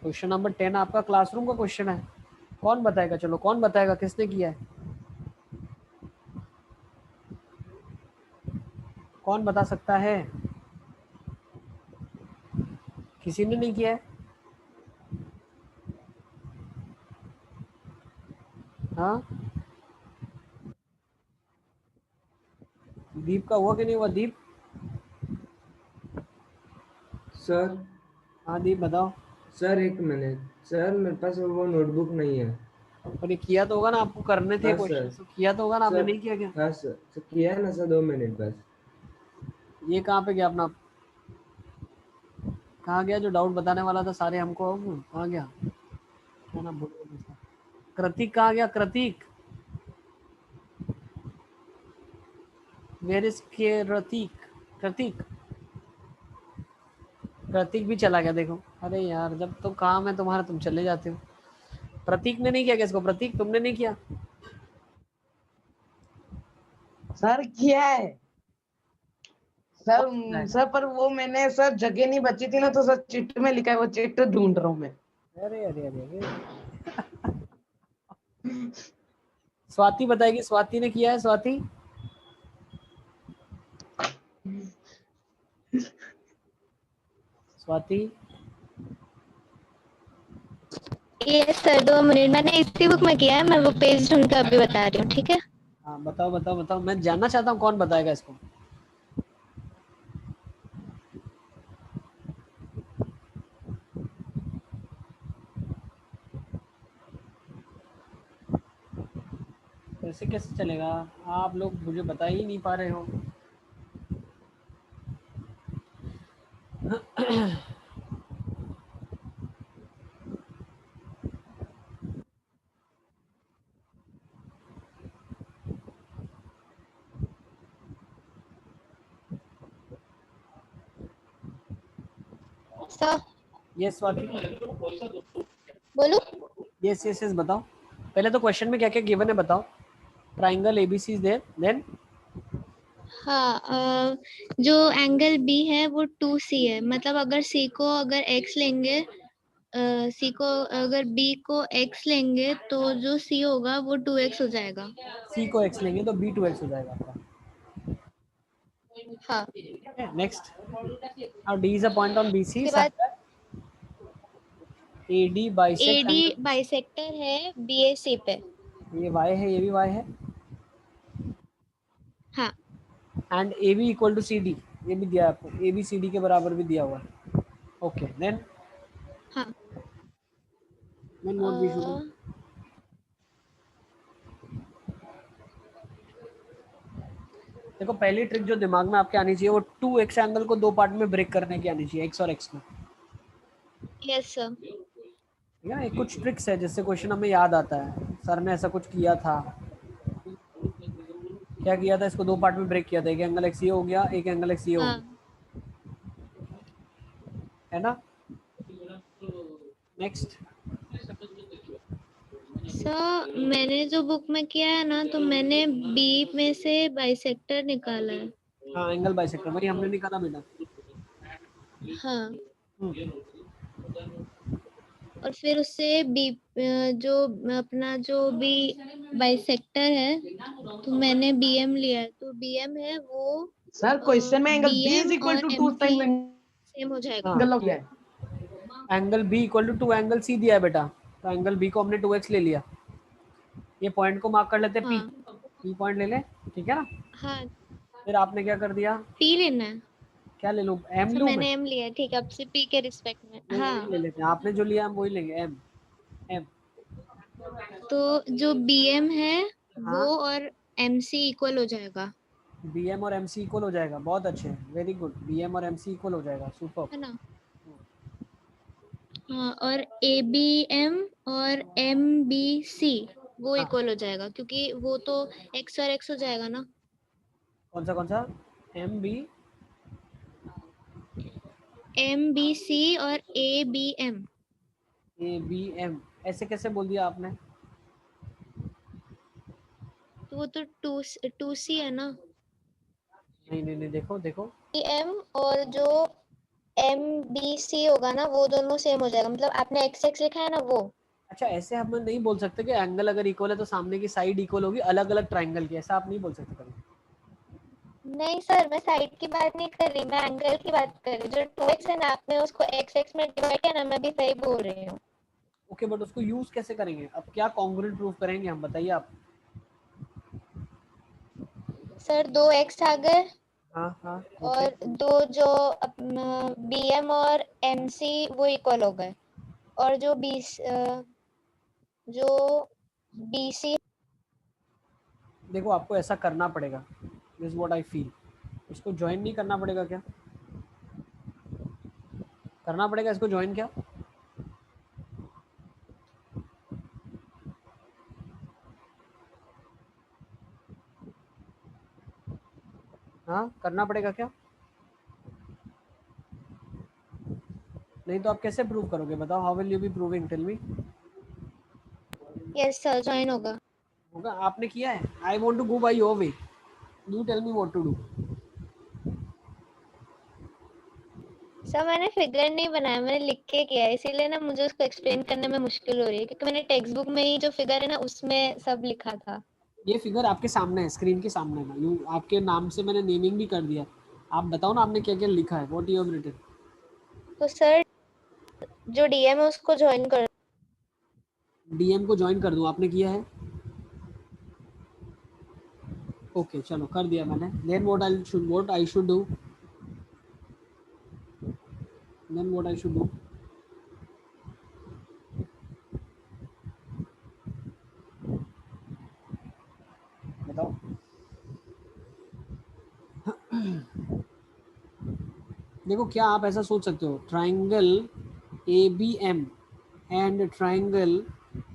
क्वेश्चन नंबर 10 आपका क्लासरूम का क्वेश्चन है। कौन बताएगा? चलो कौन बताएगा किसने किया है? कौन बता सकता है? किसी ने नहीं किया है? हाँ दीप का हुआ कि नहीं हुआ? दीप सर हाँ दीप बताओ। सर एक मिनट सर, मेरे पास वो नोटबुक नहीं है। पर ये किया तो होगा ना, आपको करने थे हाँ क्वेश्चन सर। तो किया तो होगा ना, आपने सर नहीं किया क्या? हाँ सर किया है ना सर, 2 मिनट बस। ये कहाँ पे गया अपना? कहाँ गया जो डाउट बताने वाला था सारे हमको? कहाँ गया? क्या नाम भूल गया उसका? कृतिक कहाँ गया? कृतिक वेयर इज कृतिक? कृतिक प्रतीक भी चला गया देखो। अरे यार जब तो काम है तुम्हारा तुम चले जाते हो। प्रतीक ने नहीं किया क्या इसको? प्रतीक तुमने नहीं किया? सर किया है सर। सर पर वो मैंने सर जगह नहीं बची थी ना, तो सर चिट में लिखा है, वो चिट ढूंढ रहा हूँ मैं। अरे अरे अरे अरे स्वाति बताएगी। स्वाति ने किया है? Swati Swati yes sir 2 minute, मैंने इसी बुक में किया है, मैं वो पेज ढूंढ कर अभी बता रही हूँ, ठीक है? हाँ बताओ बताओ बताओ, मैं जानना चाहता हूँ कौन बताएगा इसको। ऐसे कैसे चलेगा? आप लोग मुझे बता ही नहीं पा रहे हो। सर यस स्वाति बोलूं? यस यस यस बताओ। पहले तो क्वेश्चन में क्या क्या गिवन है बताओ। Triangle ABC is there, then हाँ जो एंगल बी है वो 2C है, मतलब अगर सी को अगर एक्स लेंगे, सी को अगर बी को एक्स लेंगे तो जो सी होगा वो 2x हो जाएगा। सी को एक्स लेंगे तो बी 2x हो जाएगा आपका। हाँ next, now D is a point on BC. उसके बाद एडी बाइसेक्ट एडी बाइसेक्टर है बीएसी पे। ये y है, ये भी y है, हाँ and A B equal to C D, ये भी दिया है आपको, ए बी सी डी के बराबर भी दिया हुआ है। ओके देन हाँ व्हाट वी शुड, देखो पहली ट्रिक जो दिमाग में आपके आनी चाहिए वो 2x एंगल को 2 पार्ट में ब्रेक करने की आनी चाहिए, x और x में। Yes sir. ठीक है ना, ये कुछ ट्रिक्स है जिससे क्वेश्चन हमें याद आता है, सर ने ऐसा कुछ किया था। क्या किया था, इसको दो पार्ट में ब्रेक किया था, एक एंगल एक्स ये हो गया, एक एंगल एक्स ये हो हाँ गया, है ना। नेक्स्ट। सर मैंने जो बुक में किया है ना, तो मैंने बी में से बाइसेक्टर निकाला है। हाँ, एंगल बाइसेक्टर वही हमने निकाला बेटा। हाँ, हम्म, और फिर उससे बी जो अपना जो बी बाइसेक्टर है, तो मैंने बीएम लिया है, तो बीएम है वो सर क्वेश्चन में angle B is BM equal और टू 2 एमसी टाइम सेम हो जाएगा। एंगल ऑफ है। Angle B equal to angle C दिया है बेटा, तो एंगल बी को हमने 2x ले लिया। ये पॉइंट को मार्क कर लेते हैं, हाँ पी पॉइंट ले ले, ठीक है ना। हाँ, फिर आपने क्या कर दिया, पी लेना है। क्या ले लूं, एम सर लूं मैं। मैंने एम लिया है, ठीक है, अब से पी के रिस्पेक्ट में। नहीं, हाँ, वही ले लेते हैं, आपने जो लिया हम वही लेंगे, एम। एम। तो जो बीएम है हाँ, वो और एमसी इक्वल हो जाएगा, बी एम और एम सी इक्वल हो जाएगा, बहुत अच्छे, वेरी गुड, बी एम और एम सी इक्वल हो जाएगा, सुपर। है ना। हाँ, और ए बी एम और एम बी सी वो हाँ, इक्वल हो जाएगा, क्योंकि वो तो एक्स और एक्स हो जाएगा ना। कौन सा, M B, M B C और A B M. A B M, ऐसे कैसे बोल दिया आपने। तो वो तो टू सी है ना। नहीं नहीं नहीं, देखो देखो, एम और जो एम बी सी होगा ना, वो दोनों सेम हो जाएगा, मतलब आपने एक्स एक्स लिखा है ना वो। अच्छा ऐसे हम नहीं बोल सकते कि एंगल अगर इक्वल है तो सामने की साइड इक्वल होगी अलग अलग ट्राइंगल की, ऐसा आप नहीं बोल सकते कभी। नहीं सर, मैं साइड की बात नहीं कर रही, मैं एंगल की बात कर रही हूँ। जो 2x है ना, आपने उसको x x में डिवाइड किया ना, मैं भी सही बोल रही हूँ। ओके, बट उसको यूज कैसे करेंगे, अब क्या कॉन्ग्रुएंट प्रूफ करेंगे हम, बताइए आप। सर 2x आ गए, हाँ हाँ, और दो जो बी एम और एम सी वो इक्वल हो गए, और जो बी सी। देखो आपको ऐसा करना पड़ेगा, दिस व्हाट आई फील, इसको ज्वाइन नहीं करना पड़ेगा क्या, करना पड़ेगा इसको ज्वाइन क्या। हाँ, करना पड़ेगा क्या, नहीं तो आप कैसे प्रूव करोगे, बताओ, how will you be proving, tell me. Yes sir, join होगा। होगा, आपने किया है, I want to go by your way, you tell me what to do. Sir मैंने फिगर नहीं बनाया, मैंने लिख के किया है, इसीलिए ना मुझे उसको एक्सप्लेन करने में मुश्किल हो रही है, क्योंकि मैंने टेक्स्ट बुक में ही जो फिगर है ना उसमें सब लिखा था। ये फिगर आपके सामने है, स्क्रीन के सामने है ना, यू आपके नाम से मैंने नेमिंग भी कर दिया, आप बताओ ना आपने क्या क्या लिखा है, व्हाट यू हैव रिटन। तो सर जो डीएम है उसको ज्वाइन कर। डीएम को ज्वाइन कर दूं, आपने किया है, ओके चलो कर दिया मैंने, then what I should do, then what I should do, बताओ। देखो क्या आप ऐसा सोच सकते हो, triangle A B M and triangle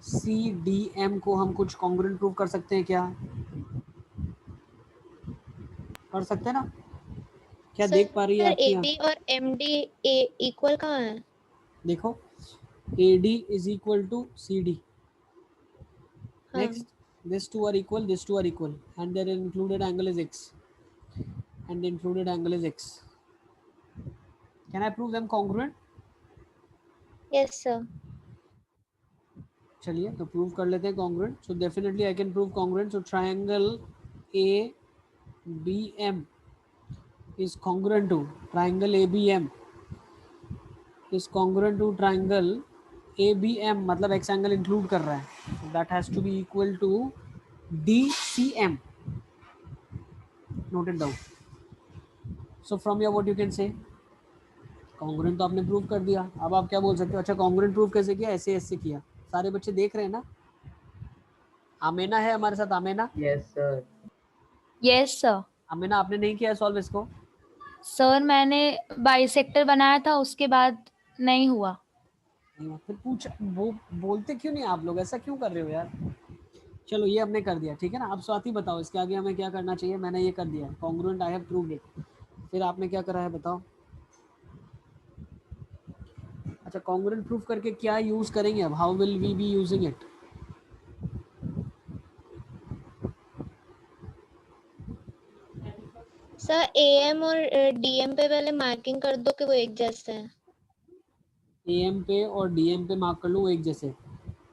C D M को हम कुछ कॉन्ग्रुएंट प्रूव कर सकते हैं क्या, कर सकते हैं ना, क्या सर देख पा रही है आपकी एबी और एमडी इक्वल कहाँ है। देखो AD is equal to CD. हाँ। Next, these two are equal, and their included angle is x, and the included angle is x. Can I prove them congruent? Yes sir. चलिए तो प्रूव कर लेते हैं congruent. So definitely I can prove congruent. So triangle ABM is congruent to triangle ABM is congruent to triangle ABM, मतलब x angle include कर रहा है, so that has to be equal to DCM. Note it down. So from here what you can say, congruent तो आपने प्रूव कर दिया, अब आप क्या बोल सकते हो, अच्छा कॉन्ग्रुएंट प्रूव कैसे किया, ऐसे ऐसे किया, सारे बच्चे देख रहे हैं ना, आमेना है हमारे साथ, Amena. Yes sir. Yes sir. Amena आपने नहीं किया सॉल्व इसको, सर मैंने बाइसेक्टर बनाया था, उसके बाद नहीं हुआ। नहीं, फिर पूछ वो बोलते क्यों नहीं आप लोग, ऐसा क्यों कर रहे हो यार। चलो ये हमने कर दिया, ठीक है ना। अब स्वाति बताओ इसके आगे हमें क्या करना चाहिए। मैंने ये कर दिया, congruent I have proved it. फिर आपने क्या करा है बताओ। अच्छा, कॉन्ग्रुएंट प्रूफ करके क्या यूज करेंगे अब, how will we be using it. Sir AM और DM पे पहले मार्किंग कर दो कि वो एक जैसे हैं। AM पे और DM पे मार्क कर लो वो एक जैसे।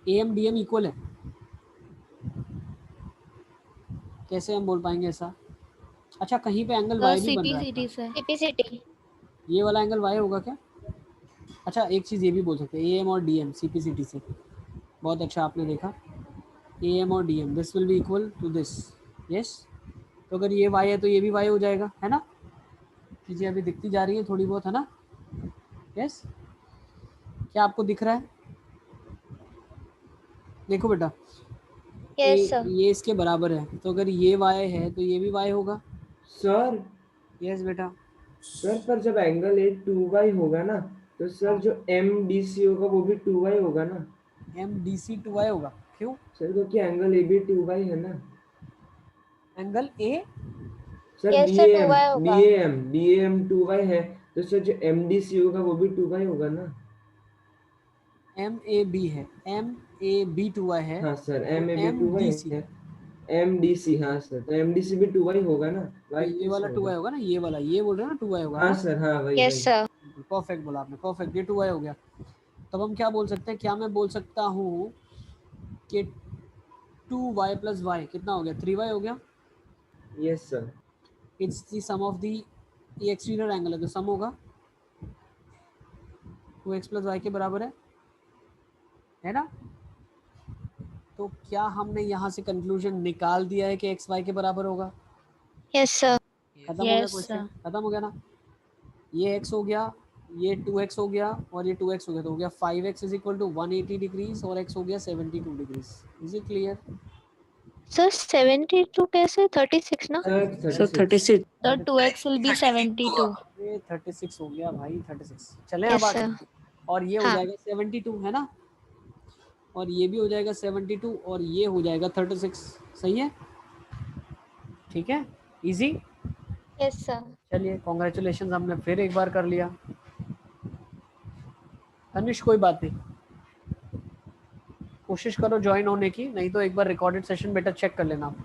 AM DM इक्वल है, कैसे हम बोल पाएंगे ऐसा। अच्छा, कहीं पे एंगल y भी बन रहा है। CPCT से CPCT ये वाला एंगल y होगा क्या। अच्छा, एक चीज़ ये भी बोल सकते हैं, AM और DM CPCT से। बहुत अच्छा आपने देखा, AM और DM this will be equal to this. Yes, तो अगर ये y है तो ये भी y हो जाएगा, है ना। चीज़ें अभी दिखती जा रही है थोड़ी बहुत, है ना। यस, क्या आपको दिख रहा है। देखो बेटा, यस सर। ये इसके बराबर है, तो अगर ये y है तो ये भी y होगा। सर यस बेटा। सर पर जब एंगल ए 2y होगा ना, तो सर जो MDC होगा वो भी 2y होगा ना। MDC 2y होगा, क्यों। सर क्योंकि एंगल ए भी 2y है ना। Angle A sir Yes, sir, BAM 2y होगा। BAM 2y है, तो सर जो MDC होगा वो भी 2y होगा ना। MAB है, MAB 2y है। हाँ सर, तो MAB 2y MDC है। MDC, हाँ सर, तो MDC भी 2y होगा ना। तो y ये कैसे वाला 2y होगा ना, ये वाला, ये बोल रहे हैं ना 2y होगा, है हाँ ना। सर, हाँ वही यस वही। सर। परफेक्ट बोला आपने, परफेक्ट, ये 2y हो गया। तब हम क्या बोल सकते हैं, क्या मैं बोल सकता हूँ कि 2y प्लस y कितना हो गया, 3y हो गया। Yes sir. It's the sum of the, ये एक्सटीरियर एंगल है तो सम होगा 2x प्लस y के बराबर है ना। तो क्या हमने यहाँ से कंक्लूजन निकाल दिया है कि x y के बराबर होगा। Yes sir. खत्म हो गया यस क्वेश्चन, सर। खत्म हो गया ना। ये x हो गया, ये 2x हो गया और ये 2x हो गया, तो हो गया 5x is equal to 180 degrees और x हो गया 72 degrees. Is it clear. Sir 72 कैसे, 36 ना। Sir 36। So 2x will be 72. ये 36 हो गया भाई, 36। चलें अब यस आगे, सर। और ये हो हाँ। जाएगा 72, है ना। और ये भी हो जाएगा 72 और ये हो जाएगा 36। सही है, ठीक है, इजी। Yes sir. चलिए, कॉन्ग्रेचुलेशन, हमने फिर एक बार कर लिया। तनिष कोई बात नहीं, कोशिश करो ज्वाइन होने की, नहीं तो एक बार रिकॉर्डेड सेशन बेटा चेक कर लेना आप,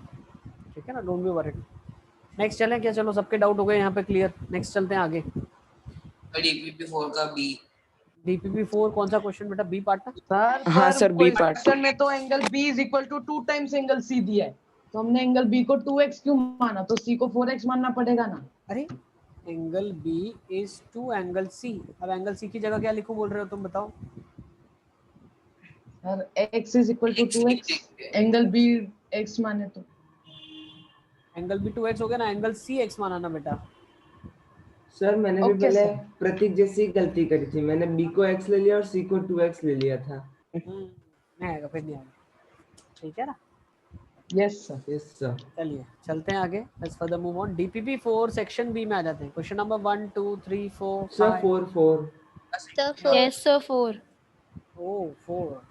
ठीक है ना, डोंट बी वरीड। नेक्स्ट चलें क्या, चलो सबके डाउट हो गए यहाँ पे क्लियर। नेक्स्ट चलते हैं आगे। DPP4 का B। DPP4 कौन सा क्वेश्चन बेटा, बी पार्ट ना। सर हाँ पर सर, B पार्ट। क्वेश्चन में तो angle B is equal to 2 times angle C दिया है, तो हमने एंगल B को 2x क्यों माना, तो C को 4x मानना पड़ेगा ना। अरे angle B is to angle C। अब एंगल C की जगह क्या लिखूं बोल रहे हो तुम बताओ। Sir x is equal to 2x, angle B x माने तो एंगल B 2x हो गया ना, एंगल C x माना ना बेटा। सर मैंने भी ओके पहले सर। प्रतीक जैसी गलती करी थी, मैंने B को x ले लिया और C को 2x ले लिया था। नहीं आएगा, फिर नहीं आएगा, ठीक है ना। Yes sir. Yes sir. चलिए चलते हैं आगे, let's further move on. DPP4 section B में आ जाते हैं। Question number 1 2 3 4 sir 5। 4 sir 4। Yes, sir, 4. ओ 4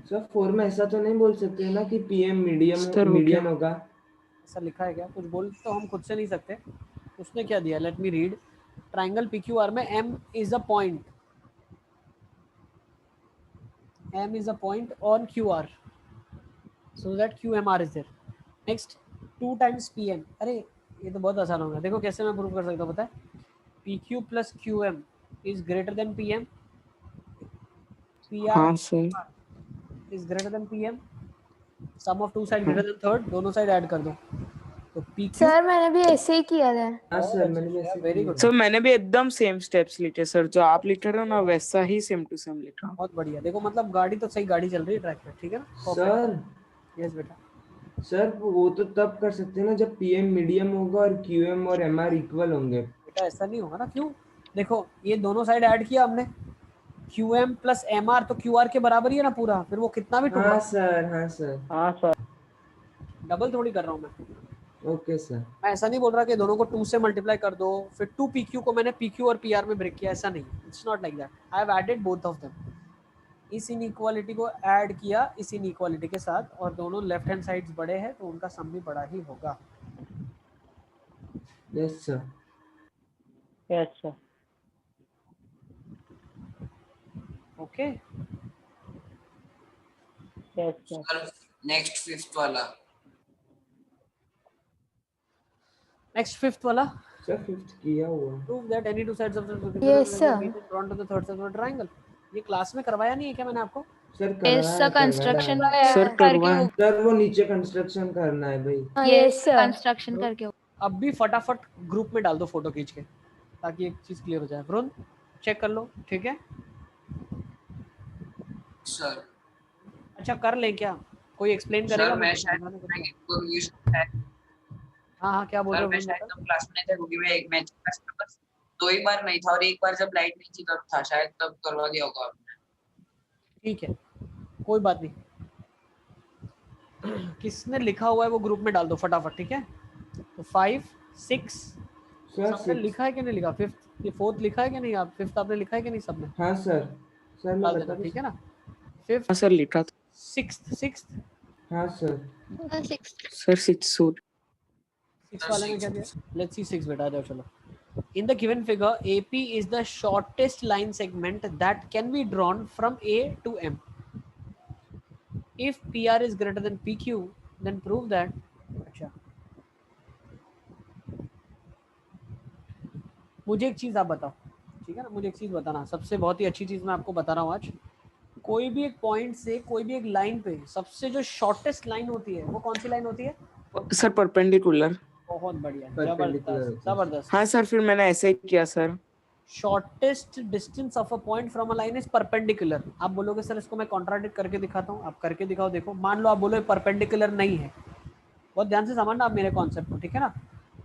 सर 4 में ऐसा तो नहीं बोल सकते ना कि PM सर, वो मीडियन क्या? होगा। ऐसा लिखा है क्या, कुछ बोल तो हम खुद से नहीं सकते। उसने क्या दिया, let me read. Triangle PQR में M is a point, M is a point on QR, so that QMR is there. Next 2 times PM। अरे ये तो बहुत आसान होगा, देखो कैसे मैं प्रूव कर सकता हूँ, पता है। PQ plus QM is greater than PM, PR हाँ sir. is greater than PM, sum of two side greater than third, दोनों साइड ऐड कर दो तो PQ। सर मैंने भी ऐसे ही किया था। हाँ सर, मैंने भी ऐसे वेरी गुड, सर मैंने भी एकदम सेम स्टेप्स लिखे सर, जो आप लिख रहे हो ना वैसा ही सेम टू सेम लिखा हूँ। बहुत बढ़िया। देखो मतलब गाड़ी तो सही गाड़ी चल रही है ट्रैक पे, ठीक है ना। सर यस बेटा। सर वो तो तब कर सकते हैं ना जब PM मीडियम होगा और QM और MR इक्वल होंगे। बेटा ऐसा नहीं होगा ना, क्यों। देखो ये दोनों साइड ऐड किया हमने, QM प्लस MR तो QR के बराबर ही है ना पूरा, फिर वो कितना भी हाँ टुकड़ा। सर, हाँ सर। हाँ सर। डबल थोड़ी कर रहा हूँ मैं, ओके सर। मैं ऐसा नहीं बोल रहा कि दोनों को 2 से मल्टीप्लाई कर दो, फिर 2 PQ को मैंने PQ और PR में ब्रेक किया, ऐसा नहीं, it's not like that. I have added both of them, इस इनइक्वालिटी को ऐड किया इस इनइक्वालिटी के साथ, और दोनों लेफ्ट हैंड साइड्स बड़े हैं तो उनका सम भी बड़ा ही होगा। Yes sir. Yes sir. Okay yes sir. Sir next fifth वाला। नेक्स्ट फिफ्थ वाला, सर फिफ्थ किया हुआ। Prove that any two sides of the Yes, sir. drawn to the third side of the triangle। ये क्लास में करवाया नहीं है क्या मैंने आपको? Sir Yes, sir. Construction sir करवा है। सर वो नीचे कंस्ट्रक्शन करना है भाई। Yes, sir. कंस्ट्रक्शन करके अब भी फटाफट ग्रुप में डाल दो फोटो खींच के, ताकि एक चीज क्लियर हो जाए। वरुण चेक कर लो, ठीक है? सर अच्छा कर लें क्या? कोई एक्सप्लेन करेगा? सर मैं मुझे शायद समझाने को? कंफ्यूजन है। हाँ हाँ क्या बोल रहे सर हो? मैं शायद तब क्लास में नहीं था क्योंकि मैं एक मैच क्लास में बस 2 ही बार नहीं था, और एक बार जब लाइट नहीं थी तब था, शायद तब करवा दिया होगा आपने। ठीक है कोई बात नहीं, किसने लिखा हुआ है वो ग्रुप में डाल दो फटाफट, ठीक है? तो 5 6 सर सबने लिखा है कि नहीं लिखा? फिफ्थ, ये फोर्थ लिखा है कि नहीं? आप फिफ्थ आपने लिखा है कि नहीं सबने? हाँ सर। सर मैं डाल बता देना, दूं? ठीक है ना? फिफ्थ हाँ सर लिखा था। सिक्स्थ हाँ सर। Sir 6 suit. 6 वाले में क्या दिया? लेट्स सी 6 बेटा, आ जाओ चलो। In the given figure, AP is the shortest line segment that can be drawn from A to M. If PR is greater than PQ, then prove that. अच्छा, मुझे एक चीज आप बताओ, ठीक है ना? मुझे एक चीज बताना, सबसे बहुत ही अच्छी चीज मैं आपको बता रहा हूँ आज। कोई भी एक पॉइंट से कोई भी एक लाइन पे सबसे जो शॉर्टेस्ट लाइन होती है वो कौन सी लाइन होती है? Sir perpendicular. बहुत बढ़िया, Perpendicular जबरदस्त होती है। जबरदस्त। हाँ सर फिर मैंने ऐसे ही किया sir. Shortest distance of a point from a line is perpendicular. आप बोलोगे सर इसको मैं कॉन्ट्राडिक्ट करके दिखाता हूँ, आप करके दिखाओ। देखो मान लो आप बोलो परपेंडिकुलर नहीं है, बहुत ध्यान से समझना आप मेरे कॉन्सेप्ट को, ठीक है ना?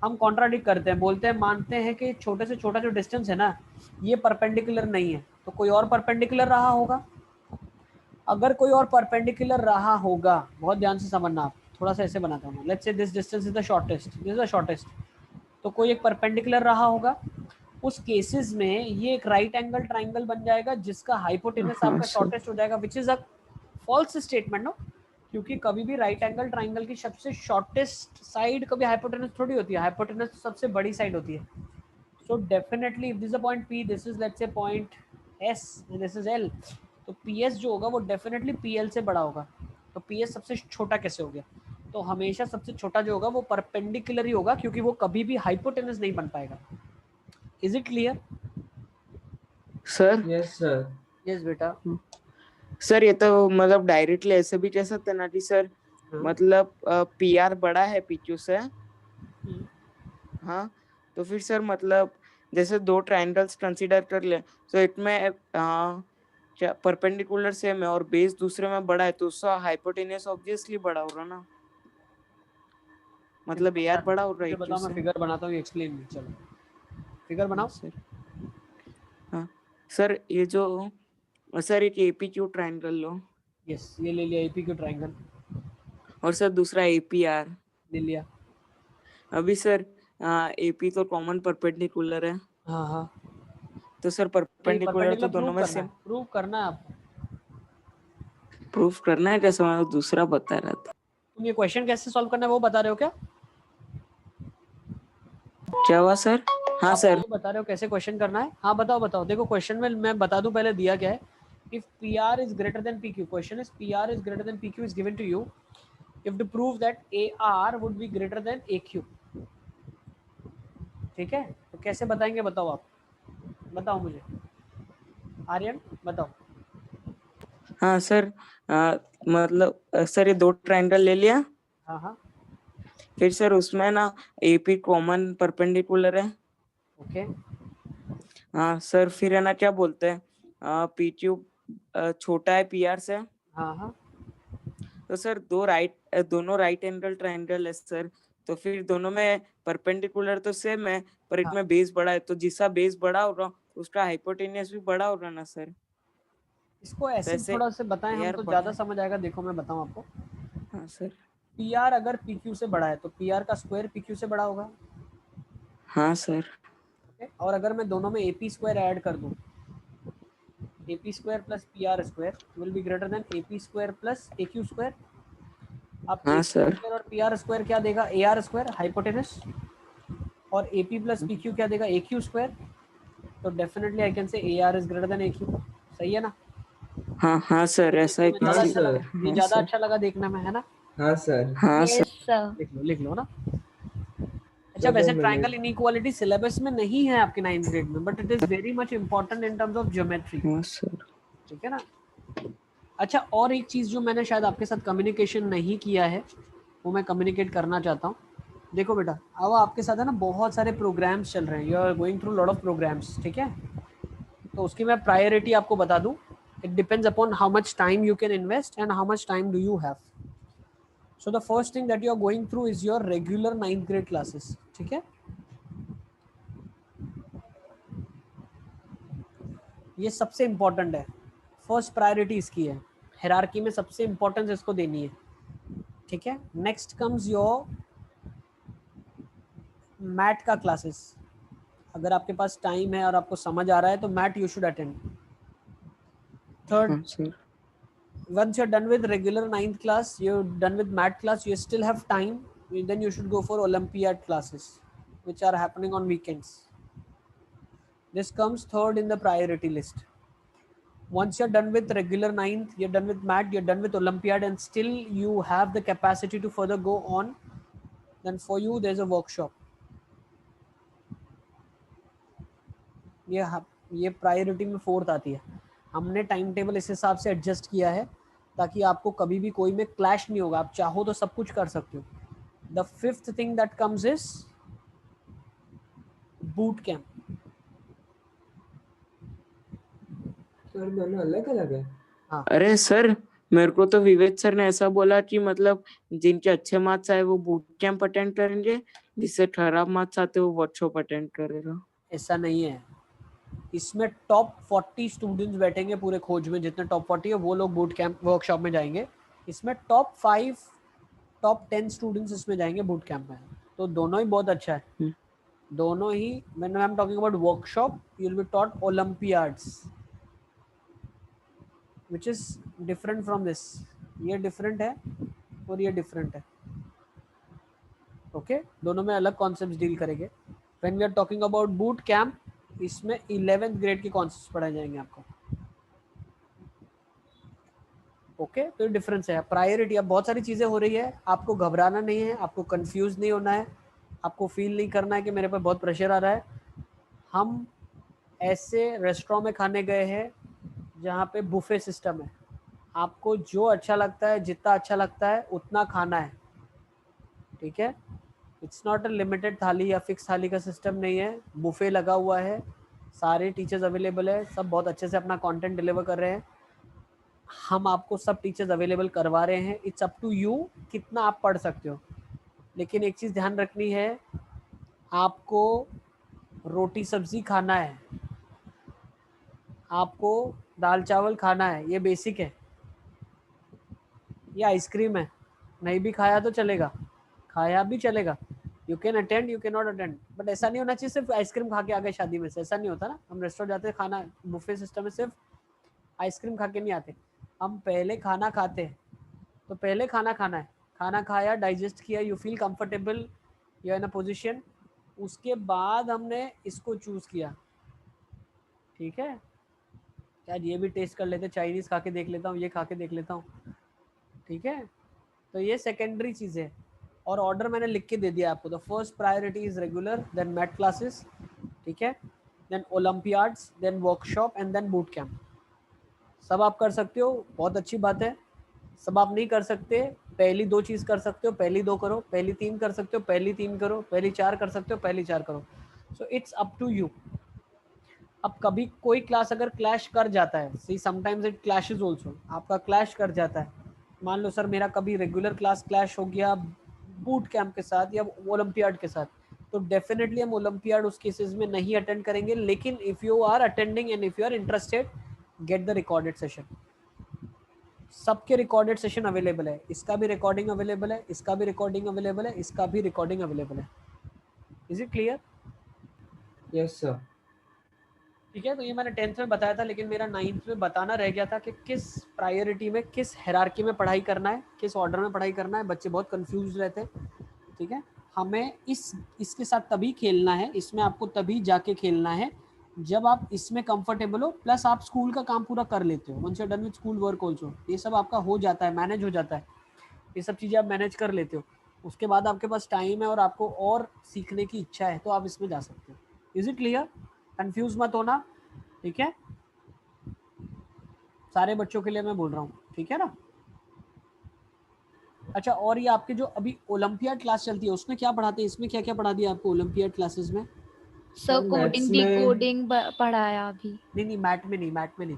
हम कॉन्ट्राडिक्ट करते हैं, बोलते हैं मानते हैं कि छोटे से छोटा जो डिस्टेंस है ना ये परपेंडिकुलर नहीं है, तो कोई और परपेंडिकुलर रहा होगा। अगर कोई और परपेंडिकुलर रहा होगा, बहुत ध्यान से समझना आप, थोड़ा सा ऐसे बनाता हूँ। Let's say this distance is the shortest, this is the shortest, तो कोई एक परपेंडिकुलर रहा होगा। उस केसेस में ये एक राइट एंगल ट्राइंगल बन जाएगा जिसका हाइपोटेनस हाँ, आपका सर। शॉर्टेस्ट हो जाएगा, which is a false statement no, क्योंकि कभी भी राइट एंगल ट्राइंगल की सबसे शॉर्टेस्ट साइड कभी हाइपोटेनस थोड़ी होती है, हाइपोटेनस सबसे बड़ी साइड होती है। So definitely if this is a point P, this is let's say point S and this is L, तो PS जो होगा वो डेफिनेटली PL से बड़ा होगा। तो PS सबसे छोटा कैसे हो गया? तो हमेशा सबसे छोटा जो होगा वो परपेंडिकुलर ही होगा, क्योंकि वो कभी भी हाइपोटेनस नहीं बन पाएगा। Is it clear? Sir yes sir. Yes बेटा। सर ये तो मतलब डायरेक्टली ऐसे भी कह सकते हैं ना कि सर मतलब PR बड़ा है PQ से। हाँ तो फिर सर मतलब जैसे 2 ट्रायंगल्स कंसीडर कर ले, तो इट में परपेंडिकुलर सेम है और बेस दूसरे में बड़ा है, तो उसका हाइपोटेनस ऑब्वियसली बड़ा होगा ना, मतलब AR बड़ा होगा मुझे बताओ, मैं फिगर बनाता हूँ, एक्सप्लेन नहीं। चलो फिगर बनाओ सर। हाँ सर ये जो सर एक APQ ट्रायंगल लो। यस ये ले लिया APQ ट्रायंगल, और सर दूसरा APR ले लिया। अभी सर AP तो कॉमन परपेंडिकुलर है। हाँ हाँ तो सर परपेंडिकुलर तो दोनों में सेम। प्रूव करना है आपको। प्रूफ करना है कैसे? मैं दूसरा बता रहा था। तुम ये क्वेश्चन कैसे सॉल्व करना है वो बता रहे हो क्या? क्या हुआ सर? हाँ आप सर। वो बता रहे हो कैसे क्वेश्चन करना है? हाँ बताओ बताओ। देखो क्वेश्चन में मैं बता दूं पहले दिया क्या है। If PR is greater than PQ, question is PR is greater than PQ is given to you. You have to prove that AR would be greater than AQ. ठीक है, तो कैसे बताएंगे बताओ आप, बताओ मुझे आर्यन बताओ। हाँ सर मतलब सर ये 2 ट्रायंगल ले लिया। हाँ हाँ फिर सर उसमें ना AP कॉमन परपेंडिकुलर है। ओके हाँ सर फिर है ना क्या बोलते हैं PQ छोटा है PR से। हाँ हाँ तो सर दोनों राइट एंगल ट्रायंगल है सर, तो फिर दोनों में परपेंडिकुलर तो सेम है पर हाँ। इनमें बेस बड़ा है, तो जिसका बेस बड़ा होगा उसका हाइपोटेनियस भी बड़ा होगा ना सर। इसको ऐसे वैसे थोड़ा से बताएं हम यार तो बड़ा ज्यादा समझ आएगा। देखो मैं बताऊं आपको, हाँ सर। पी आर अगर पी क्यू से बड़ा है तो पी आर का स्क्वायर पी क्यू से बड़ा होगा। हाँ सर। okay? और अगर मैं दोनों में ए पी स्क्वायर ऐड कर दूं, A P square plus P R square will be greater than A P square plus A Q square. अब हाँ ए सर। स्क्वायर और पी आर स्क्वायर क्या देगा, ए आर स्क्वायर हाइपोटेनस, और A P plus P Q क्या देगा, ए क्यू स्क्वायर। तो definitely I can say A R is greater then A Q. सही है ना? हाँ हाँ सर, ऐसा ही ज़्यादा हाँ अच्छा लगा, सर। ये हाँ ज़्यादा सर। अच्छा लगा देखने में, है ना? हाँ सर। हाँ सर। Yes sir. लिख लो ना। अच्छा, चलो वैसे मैंने- ट्रायंगल इनइक्वालिटी सिलेबस में नहीं है आपके 9th ग्रेड में, but it is very much important in terms of geometry. हाँ सर। ठीक है ना? अच्छा, और एक चीज जो मैंने शायद आपके साथ कम्युनिकेशन नहीं किया है वो मैं कम्युनिकेट करना चाहता हूँ। देखो बेटा, अब आपके साथ है ना बहुत सारे प्रोग्राम्स चल रहे हैं, you are going through lot of programs, ठीक है? तो उसकी मैं प्रायोरिटी आपको बता दूं, it depends upon how much time you can invest and how much time do you have. So the first thing that you are going through is your regular 9th grade classes. ठीक है? ये सबसे इम्पोर्टेंट है, फर्स्ट प्रायोरिटी इसकी है, हायरार्की में सबसे इम्पोर्टेंस इसको देनी है। ठीक है? नेक्स्ट कम्स योर मैथ का क्लासेस। अगर आपके पास टाइम है और आपको समझ आ रहा है तो math you should attend. Third, हाँ sir. once you're done with regular 9th class, you're done with math class, you still have time, then you should go for Olympiad classes which are happening on weekends. This comes third in the priority list. Once you're done with regular 9th, you're done with math, you're done with Olympiad, and still you have the capacity to further go on, then for you there's a workshop. ये प्रायोरिटी में फोर्थ आती है। हमने टाइम टेबल इस हिसाब से एडजस्ट किया है ताकि आपको कभी भी कोई में क्लैश नहीं होगा, आप चाहो तो सब कुछ कर सकते हो। The fifth thing that comes is boot camp. Sir दोनों अलग अलग है? हाँ, अरे सर, मेरे को तो विवेक सर ने ऐसा बोला कि मतलब जिनके अच्छे मार्क्स आए वो बूट कैंप अटेंड करेंगे, जिससे खराब मार्क्स आते वो वर्कशॉप अटेंड करेगा। ऐसा नहीं है। इसमें टॉप 40 स्टूडेंट्स बैठेंगे पूरे खोज में, जितने टॉप 40 है वो लोग बूट कैंप वर्कशॉप में जाएंगे। इसमें टॉप 5 टॉप 10 स्टूडेंट्स इसमें जाएंगे बूट कैंप में। तो दोनों ही बहुत अच्छा है, दोनों ही। When I am talking about workshop, you will be taught olympiads which is different from this. ये डिफरेंट है और ये डिफरेंट है। ओके, दोनों में अलग कॉन्सेप्ट्स डील करेंगे। When we are talking about boot camp, इसमें 11th ग्रेड के कॉन्सेप्ट्स पढ़ाए जाएंगे आपको। ओके, तो ये डिफरेंस है। प्रायोरिटी, अब बहुत सारी चीज़ें हो रही है, आपको घबराना नहीं है, आपको कंफ्यूज नहीं होना है, आपको फील नहीं करना है कि मेरे पर बहुत प्रेशर आ रहा है। हम ऐसे रेस्टोरेंट में खाने गए हैं जहाँ पे बुफे सिस्टम है, आपको जो अच्छा लगता है, जितना अच्छा लगता है उतना खाना है। ठीक है? इट्स नॉट अ लिमिटेड थाली या फिक्स थाली का सिस्टम नहीं है, बुफे लगा हुआ है, सारे टीचर्स अवेलेबल है, सब बहुत अच्छे से अपना कंटेंट डिलीवर कर रहे हैं। हम आपको सब टीचर्स अवेलेबल करवा रहे हैं। इट्स अप टू यू कितना आप पढ़ सकते हो। लेकिन एक चीज़ ध्यान रखनी है, आपको रोटी सब्जी खाना है, आपको दाल चावल खाना है, ये बेसिक है। ये आइसक्रीम है, नहीं भी खाया तो चलेगा, खाया भी चलेगा। You can attend, you can not attend, but ऐसा नहीं होना चाहिए सिर्फ आइसक्रीम खा के आ गए शादी में से। ऐसा नहीं होता ना, हम रेस्टोरेंट जाते हैं, खाना बुफे सिस्टम में सिर्फ आइसक्रीम खा के नहीं आते, हम पहले खाना खाते हैं। तो पहले खाना खाना है, खाना खाया, डाइजेस्ट किया, you feel comfortable, you in a position, उसके बाद हमने इसको चूज़ किया। ठीक है? यार ये भी टेस्ट कर लेते, चाइनीज़ खा के देख लेता हूँ, ये खा के देख लेता हूँ। ठीक है? तो ये सेकेंडरी चीज़ है, और ऑर्डर मैंने लिख के दे दिया आपको। The first priority is regular, then math classes, ठीक है, then olympiads, then workshop and then boot camp. सब आप कर सकते हो, बहुत अच्छी बात है। सब आप नहीं कर सकते, पहली 2 चीज़ कर सकते हो, पहली 2 करो, पहली 3 कर सकते हो, पहली 3 करो, पहली 4 कर सकते हो, पहली 4 करो। So it's up to you. अब कभी कोई क्लास अगर क्लैश कर जाता है, see sometimes it clashes also, आपका क्लैश कर जाता है, मान लो सर मेरा कभी रेगुलर क्लास क्लैश हो गया बूट कैंप के साथ या ओलंपियाड के साथ, तो डेफिनेटली हम ओलंपियाड उस केसेस में नहीं अटेंड करेंगे। लेकिन if you are attending and if you are interested, get the recorded session. सबके रिकॉर्डेड सेशन अवेलेबल है, इसका भी रिकॉर्डिंग अवेलेबल है, इसका भी रिकॉर्डिंग अवेलेबल है, इसका भी रिकॉर्डिंग अवेलेबल है। Is it clear? Yes sir. ठीक है, तो ये मैंने 10th में बताया था, लेकिन मेरा 9th में बताना रह गया था कि किस प्रायोरिटी में, किस हायरार्की में पढ़ाई करना है, किस ऑर्डर में पढ़ाई करना है। बच्चे बहुत कंफ्यूज रहते हैं। ठीक है, हमें इसके साथ तभी खेलना है, इसमें आपको तभी जाके खेलना है जब आप इसमें कंफर्टेबल हो, प्लस आप स्कूल का काम पूरा कर लेते हो। Once you are done with school work also, ये सब आपका हो जाता है, मैनेज हो जाता है, ये सब चीज़ें आप मैनेज कर लेते हो। उसके बाद आपके पास टाइम है और आपको और सीखने की इच्छा है, तो आप इसमें जा सकते हो। Is it clear? कंफ्यूज मत होना, ठीक है? सारे बच्चों के लिए मैं बोल रहा हूँ, ठीक है ना? अच्छा, और ये आपके जो अभी ओलंपियाड क्लास चलती है उसमें क्या पढ़ाते हैं, इसमें क्या क्या पढ़ा दिया आपको ओलंपियाड क्लासेस में? सर कोडिंग डिकोडिंग पढ़ाया अभी। नहीं, मैथ में नहीं,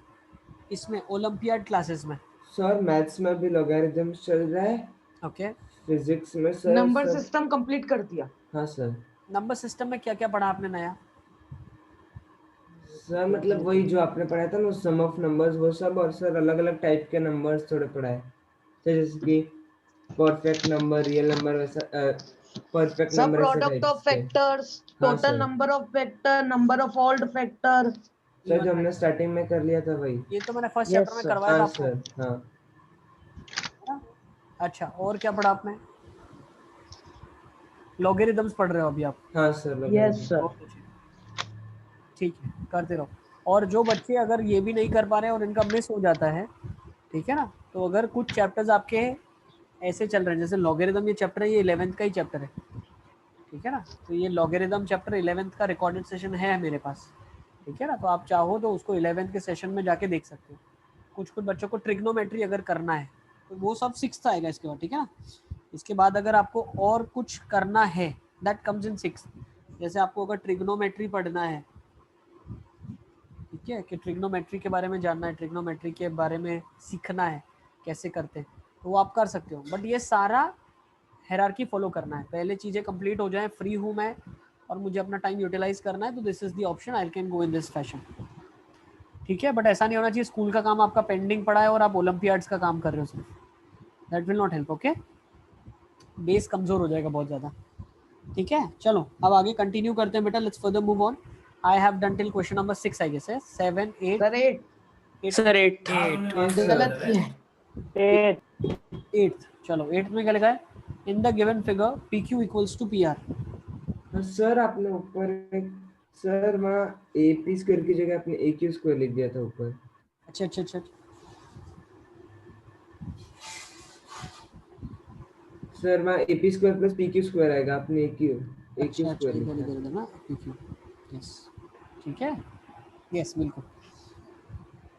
इसमें ओलंपियाड क्लासेस में। सर मैथ्स में भी लॉगरिथम्स चल रहा है। ओके। फिजिक्स में सर नंबर सिस्टम कंप्लीट कर दिया। हाँ सर। नंबर सिस्टम में क्या क्या पढ़ा आपने नया? सर मतलब वही जो आपने पढ़ाया था ना, सम ऑफ नंबर्स, वो सब, और सर अलग अलग टाइप के नंबर्स थोड़े पढ़ाए। तो जैसे कि परफेक्ट नंबर, रियल नंबर, वैसा परफेक्ट सब number, product of factors, total number of factor, number of old factor. Sir जो हमने स्टार्टिंग में कर लिया था वही। ये तो मैंने फर्स्ट चैप्टर में करवाया था आपको। सर हाँ। अच्छा, और क्या पढ़ा आपने? लॉगरिथम्स पढ़ रहे हो अभी आप? हाँ सर। Yes sir. ठीक है, करते रहो। और जो बच्चे अगर ये भी नहीं कर पा रहे हैं और इनका मिस हो जाता है, ठीक है ना, तो अगर कुछ चैप्टर्स आपके ऐसे चल रहे हैं, जैसे लॉगरिथम ये चैप्टर है, ये 11th का ही चैप्टर है, ठीक है ना, तो ये लॉगरिथम चैप्टर 11th का रिकॉर्डेड सेशन है मेरे पास, ठीक है ना, तो आप चाहो तो उसको 11th के सेशन में जाके देख सकते हो। कुछ बच्चों को ट्रिग्नोमेट्री अगर करना है तो वो सब 6th आएगा इसके बाद, ठीक है ना। इसके बाद अगर आपको और कुछ करना है, दैट कम्स इन 6th। जैसे आपको अगर ट्रिग्नोमेट्री पढ़ना है, ठीक है, कि ट्रिग्नोमेट्री के बारे में जानना है, ट्रिग्नोमेट्री के बारे में सीखना है कैसे करते हैं, तो वो आप कर सकते हो। बट ये सारा हायरार्की फॉलो करना है, पहले चीज़ें कंप्लीट हो जाएं, फ्री हूँ मैं और मुझे अपना टाइम यूटिलाइज करना है, तो this is the option, I can go in this fashion, ठीक है। बट ऐसा नहीं होना चाहिए स्कूल का काम आपका पेंडिंग पड़ा है और आप ओलंपियाड्स का काम कर रहे हो सिर्फ, that will not help. Okay, base कमजोर हो जाएगा बहुत ज़्यादा, ठीक है। चलो अब आगे कंटिन्यू करते हैं बेटा, let's further move on. I have done till question number 6 I guess है। 7 8 सर 8 गलत किया है। 8 चलो 8 में क्या लिखा है? In the given figure P Q equals to P R. Sir आपने ऊपर सर वहाँ ए पी स्क्वायर की जगह आपने ए क्यू स्क्वायर लिख दिया था ऊपर। अच्छा अच्छा अच्छा, सर वहाँ A P square plus P Q square आएगा, आपने ए क्यू स्क्वायर लिखा है। इधर ना पी क्यू, यस ठीक है, यस बिल्कुल।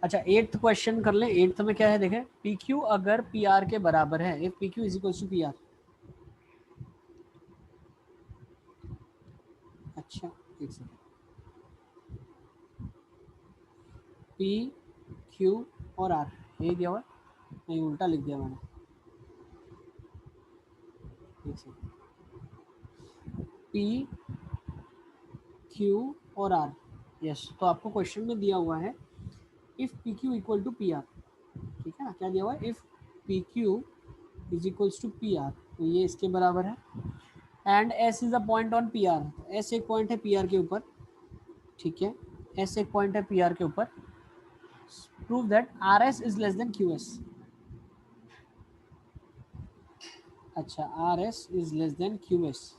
अच्छा 8th क्वेश्चन कर ले। 8th में क्या है देखें, पी क्यू अगर पी आर के बराबर है, if P Q is equal to P R. अच्छा एक सेकंड, पी क्यू और आर यही दिया हुआ, नहीं उल्टा लिख दिया मैंने, एक सेकंड, पी क्यू और आर, यस। तो आपको क्वेश्चन में दिया हुआ है if P Q equal to P R, ठीक है ना, क्या दिया हुआ है, if P Q is equals to P are, तो ये इसके बराबर है। And S is a point on P R, S एक पॉइंट है पी आर के ऊपर, ठीक है, एस एक पॉइंट है पी आर के ऊपर। Prove that R S is less than Q S. अच्छा, R S is less than Q S,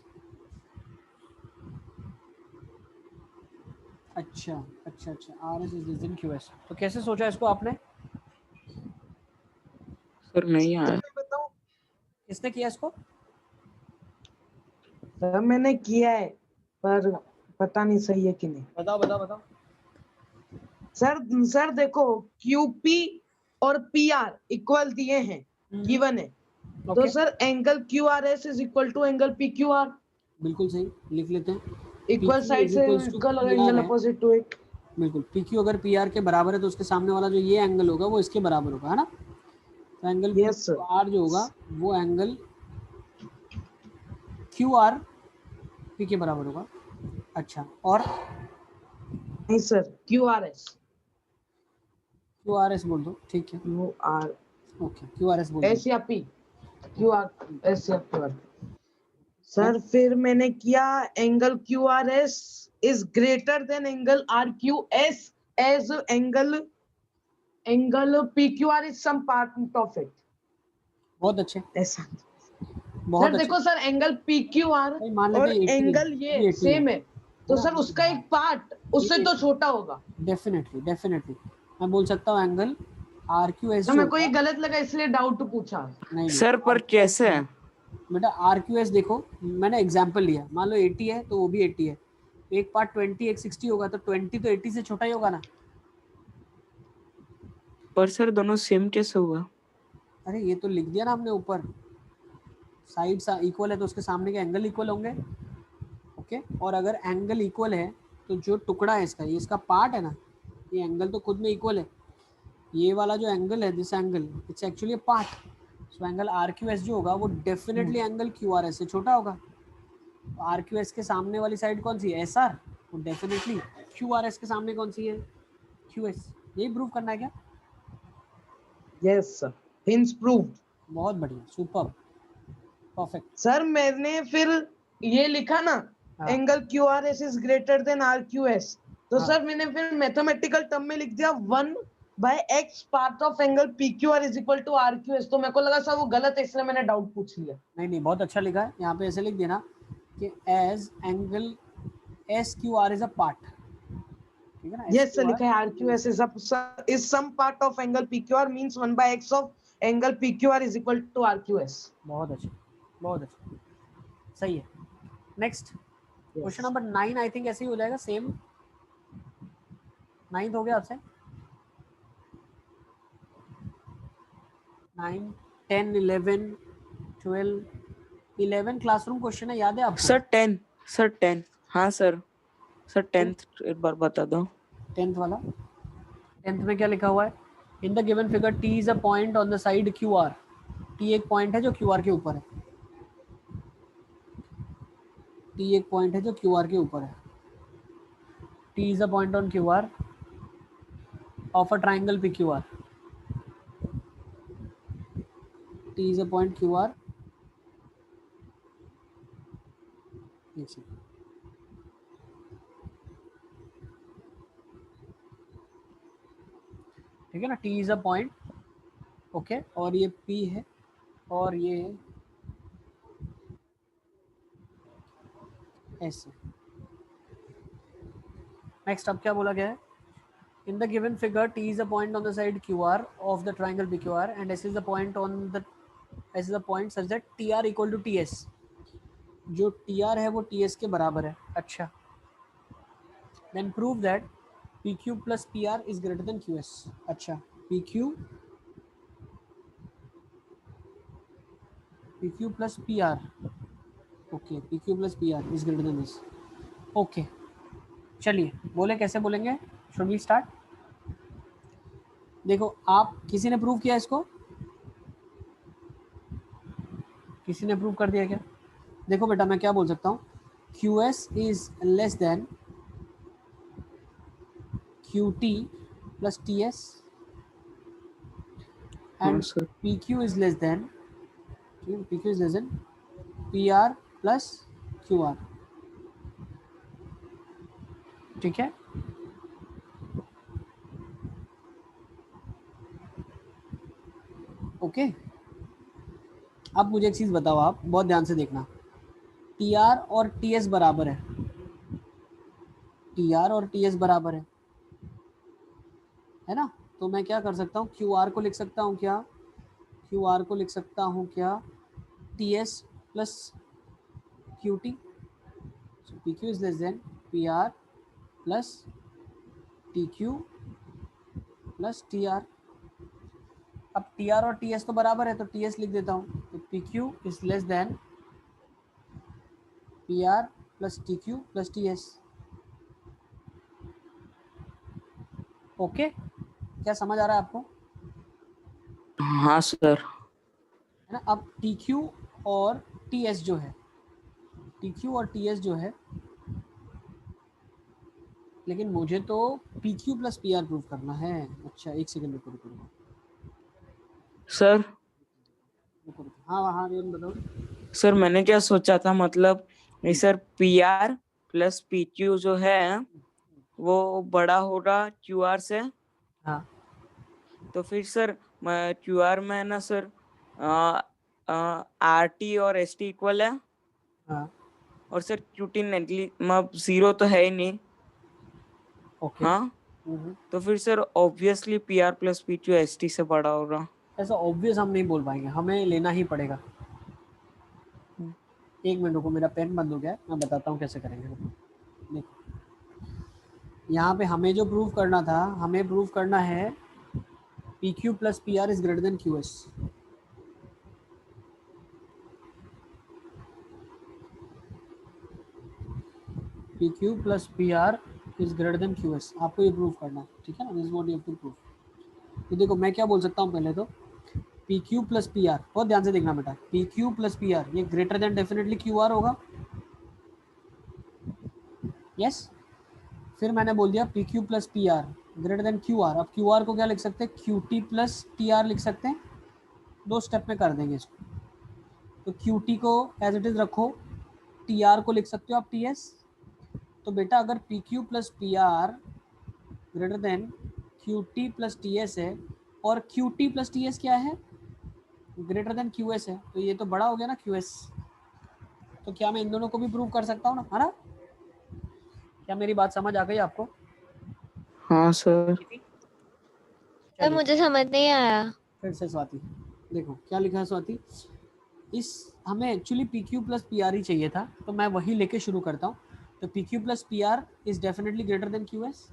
अच्छा अच्छा अच्छा, R S is less than Q S. तो कैसे सोचा इसको आपने? सर नहीं आया। किसने किया इसको? सर मैंने किया है पर पता नहीं सही है कि नहीं। बताओ बताओ बताओ। सर देखो QP और PR इक्वल दिए हैं, गिवन है, तो sir angle QRS is equal to angle PQR। बिल्कुल सही, लिख लेते हैं। इक्वल साइड से इक्वल और एंगल अपोजिट टू इट। बिल्कुल, PQ अगर PR के बराबर है तो उसके सामने वाला जो ये एंगल होगा वो इसके बराबर होगा, है ना। तो एंगल QR जो होगा वो एंगल QR P के बराबर होगा। अच्छा, और नहीं सर QRS बोल दो, ठीक है। ओके QRS बोल एस या पी, QR एस या QR। सर फिर मैंने किया angle QRS is greater than angle RQS as angle PQR is sum part of it. बहुत अच्छे, ऐसा बहुत सर अच्छे। देखो सर एंगल PQR भाई मान और लेते हैं 80 है, एंगल भी ये 80 है, सेम है, तो ना? सर उसका एक पार्ट उससे तो छोटा होगा। डेफिनेटली मैं बोल सकता हूँ एंगल RQS तो जो मेरे को ये होगा, गलत लगा इसलिए डाउट पूछा। नहीं सर पर कैसे है? बेटा RQS देखो, मैंने एग्जांपल लिया, मान लो 80 है तो वो भी 80 है, एक पार्ट 20 एक 60 होगा, तो 20 तो 80 से छोटा ही होगा ना। पर सर दोनों सेम कैसे हुआ? अरे ये तो लिख दिया ना हमने ऊपर, साइड्स इक्वल है तो उसके सामने के एंगल इक्वल होंगे। ओके, और अगर एंगल इक्वल है तो जो टुकड़ा है इसका, ये इसका पार्ट है ना, ये एंगल तो खुद में इक्वल है, ये वाला जो एंगल है this angle it's actually part, so angle RQS जो होगा वो डेफिनेटली एंगल QRS से छोटा होगा। RQS के सामने वाली साइड कौन सी है? SR, वो डेफिनेटली QRS के सामने कौन सी है? QS। यही प्रूव करना है क्या? Yes sir, hints proved. बहुत बढ़िया, सुपर, परफेक्ट। सर मैंने फिर ये लिखा ना हाँ। Angle QRS is greater then RQS, तो हाँ। सर मैंने फिर मैथमेटिकल टर्म में लिख दिया 1/x part of angle PQR is equal to RQS। तो मेरे को लगा सर वो गलत है इसलिए मैंने डाउट पूछ लिया। नहीं बहुत अच्छा लिखा है, यहाँ पे ऐसे लिख देना कि as angle SQR is a part, ठीक है ना? यस सर, SQR लिखा है RQS is sum part of angle PQR means 1/x of angle PQR is equal to RQS। बहुत अच्छा, बहुत अच्छा, सही है। Next question number 9 I think ऐसे ही हो जाएगा, सेम 9 हो गया आपसे। 9 10 11 12 11 क्लासरूम क्वेश्चन है, याद है आपको? सर 10 हाँ सर 10th एक बार बता दो। 10th वाला, 10th में क्या लिखा हुआ है? In the given figure T is a point on the side QR। T एक पॉइंट है जो QR के ऊपर है, T एक पॉइंट है जो QR के ऊपर है। T is a point on QR of a triangle PQR. T is a point QR. एक सेकंड, ठीक है ना? T is a point, okay, और ये P है और ये S है। नेक्स्ट अब क्या बोला गया है? In the given figure, T is a point on the side QR of the triangle PQR and S is the point on the S is a point such that TR equal to TS। जो TR है वो TS के बराबर है। अच्छा, then prove that PQ plus PR is greater than QS। अच्छा, PQ plus PR, okay, PQ plus PR is greater than this। Okay, चलिए बोले, कैसे बोलेंगे? Should we start? देखो, आप किसी ने प्रूव किया इसको? किसी ने प्रूव कर दिया क्या? देखो बेटा, मैं क्या बोल सकता हूँ, QS is less then QT plus TS and PQ is less than PR plus QR। ठीक है, ओके। अब मुझे एक चीज़ बताओ, आप बहुत ध्यान से देखना, TR और TS बराबर है, TR और TS बराबर है ना? तो मैं क्या कर सकता हूँ, QR को लिख सकता हूँ क्या? QR को लिख सकता हूँ क्या? TS plus QT। So PQ is less than PR plus TQ plus TR। अब TR और TS तो बराबर है तो TS लिख देता हूँ, तो PQ is less than PR plus TQ plus TS। Okay, क्या समझ आ रहा है आपको? हाँ सर। है ना? अब TQ और TS जो है, TQ और TS जो है, लेकिन मुझे तो PQ plus PR प्रूव करना है। अच्छा, एक सेकंड रुको। सर हाँ हाँ ये बताओ। सर मैंने क्या सोचा था, मतलब नहीं सर, PR प्लस PQ जो है वो बड़ा होगा QR से। हाँ तो फिर सर QR में है ना सर, RT और ST इक्वल है। हाँ और सर QT नेगली मतलब 0 तो है ही नहीं। ओके। हाँ, तो फिर sir obviously PR plus PQ ST से बड़ा होगा। ऐसा ऑब्वियस हम नहीं बोल पाएंगे, हमें लेना ही पड़ेगा। एक मिनट रुको, मेरा पेन बंद हो गया है, मैं बताता हूँ कैसे करेंगे। देखो यहाँ पे हमें जो प्रूव करना था, हमें प्रूव करना है PQ plus PR is greater than QS। PQ plus PR is greater than QS, आपको ये प्रूव करना है, ठीक है ना। This is what you have to prove. तो देखो मैं क्या बोल सकता हूँ पहले तो, PQ प्लस PR, बहुत ध्यान से देखना बेटा, PQ प्लस PR ये ग्रेटर देन डेफिनेटली QR होगा। यस फिर मैंने बोल दिया PQ plus PR greater than QR। अब QR को क्या लिख सकते हैं, QT प्लस TR लिख सकते हैं। दो स्टेप में कर देंगे इसको। तो QT को एज इट इज रखो, TR को लिख सकते हो आप TS। तो बेटा अगर PQ plus PR greater than QT plus TS है और QT प्लस TS क्या है, ग्रेटर देन QS है, तो ये तो बड़ा हो गया ना QS। तो क्या मैं इन दोनों को भी प्रूव कर सकता हूँ ना, है ना। क्या मेरी बात समझ आ गई आपको? हाँ सर। सर मुझे समझ नहीं आया। फिर से स्वाति देखो क्या लिखा है स्वाति, इस हमें एक्चुअली PQ प्लस PR ही चाहिए था, तो मैं वही लेके शुरू करता हूँ। तो PQ plus PR is definitely greater than QS।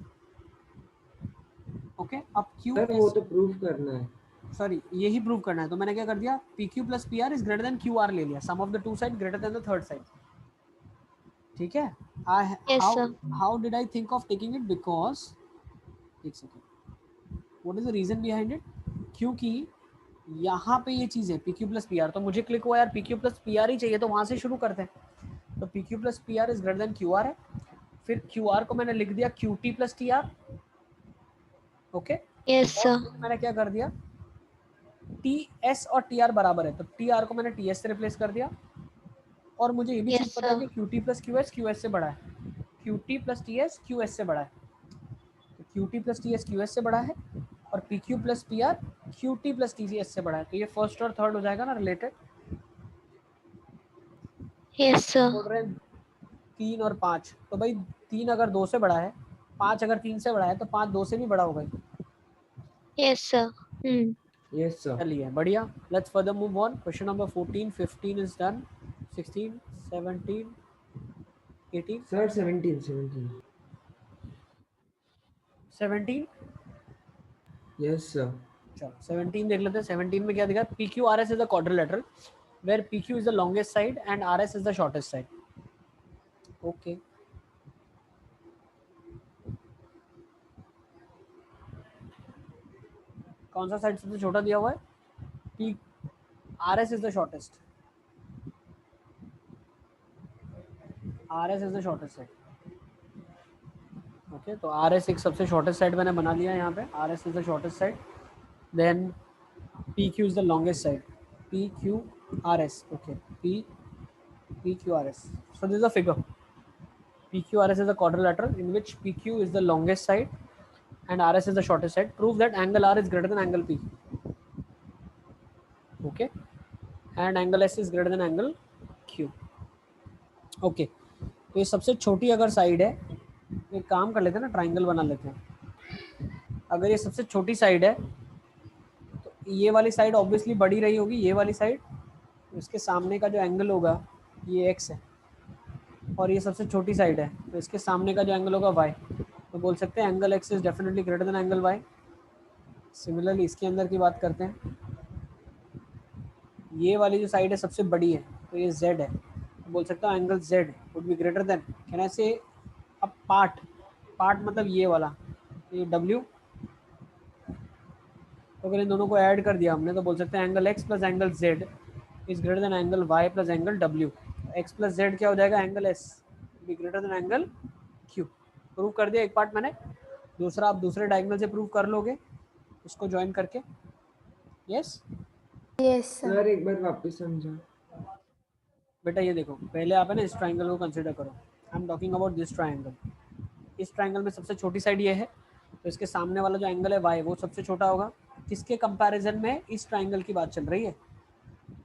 Okay अब सर वो QS, तो प्रूव करना है। सॉरी यही प्रूव करना है, तो मैंने क्या कर दिया, PQ plus PR is greater than QR ले लिया, sum of the two side greater than the third side. ठीक है। Yes, sir. How did I think of taking it, because एक second, what is the reason behind it, क्योंकि यहाँ पे ये चीज़ है PQ प्लस PR, तो मुझे क्लिक हुआ यार PQ प्लस PR ही चाहिए, तो वहाँ से शुरू करते हैं। तो PQ plus PR is greater than QR है। फिर QR को मैंने लिख दिया QT plus TR। Okay Yes, sir. मैंने क्या कर दिया, TS और TR बराबर है, तो TR को मैंने TS से रिप्लेस कर दिया। और मुझे ये भी Yes, चीज़ पता है sir. कि QT प्लस QS QS से बड़ा है, QT प्लस TS QS से बड़ा है, तो QT प्लस TS QS से बड़ा है, और PQ plus PR QT plus TS से बड़ा है। तो ये फर्स्ट और थर्ड हो जाएगा ना रिलेटेड। Yes, sir. बोल रहे हैं 3 और 5, तो भाई 3 अगर 2 से बड़ा है, 5 अगर 3 से बड़ा है, तो 5 2 से भी बड़ा होगा। Yes, sir. Yes sir. चलिए बढ़िया, let's further move on. Question number 14 15 is done, 16 17 18 sir 17 17। Yes sir. चलो 17 देख लेते हैं। 17 में क्या दिखा, PQRS is a quadrilateral where PQ is the longest side and RS is the shortest side. Okay. कौन सा साइड सबसे छोटा दिया हुआ है, RS is the shortest. RS is the shortest side. Okay, तो RS एक सबसे shortest side मैंने बना लिया यहाँ पे, RS is the shortest side. Then PQ is the longest side. PQRS. Okay. PQRS. So this is a figure. PQRS is a quadrilateral in which PQ is the longest side and RS is the shortest side. Prove that angle R is greater than angle P. Okay. And angle S is greater than angle Q. Okay. तो ये सबसे छोटी अगर साइड है, एक काम कर लेते हैं ना, ट्राइंगल बना लेते हैं। अगर ये सबसे छोटी साइड है तो ये वाली साइड ऑब्वियसली बड़ी रही होगी, ये वाली साइड, इसके सामने का जो एंगल होगा ये x है, और ये सबसे छोटी साइड है, तो इसके सामने का जो एंगल होगा y, तो बोल सकते हैं angle x is definitely greater than angle y। Similarly इसके अंदर की बात करते हैं, ये वाली जो साइड है सबसे बड़ी है, तो ये z है, तो बोल सकता हूँ angle z would be greater than, can I से, अब पार्ट मतलब ये वाला, ये w, तो अगर इन दोनों को ऐड कर दिया हमने, तो बोल सकते हैं angle x plus angle z is greater than angle y plus angle w। x plus z क्या हो जाएगा, angle s be greater than angle q। Prove कर दिया एक पार्ट मैंने, दूसरा आप दूसरे डायगोनल से प्रूव कर लोगे उसको ज्वाइन करके। Yes yes sir. सर एक बार वापस समझा। बेटा ये देखो, पहले आप है ना इस ट्राइंगल को कंसीडर करो। आई am talking about this triangle. इस ट्राइंगल में सबसे छोटी साइड ये है, तो इसके सामने वाला जो एंगल है y वो सबसे छोटा होगा। किसके कंपैरिजन में? इस ट्राइंगल की बात चल रही है।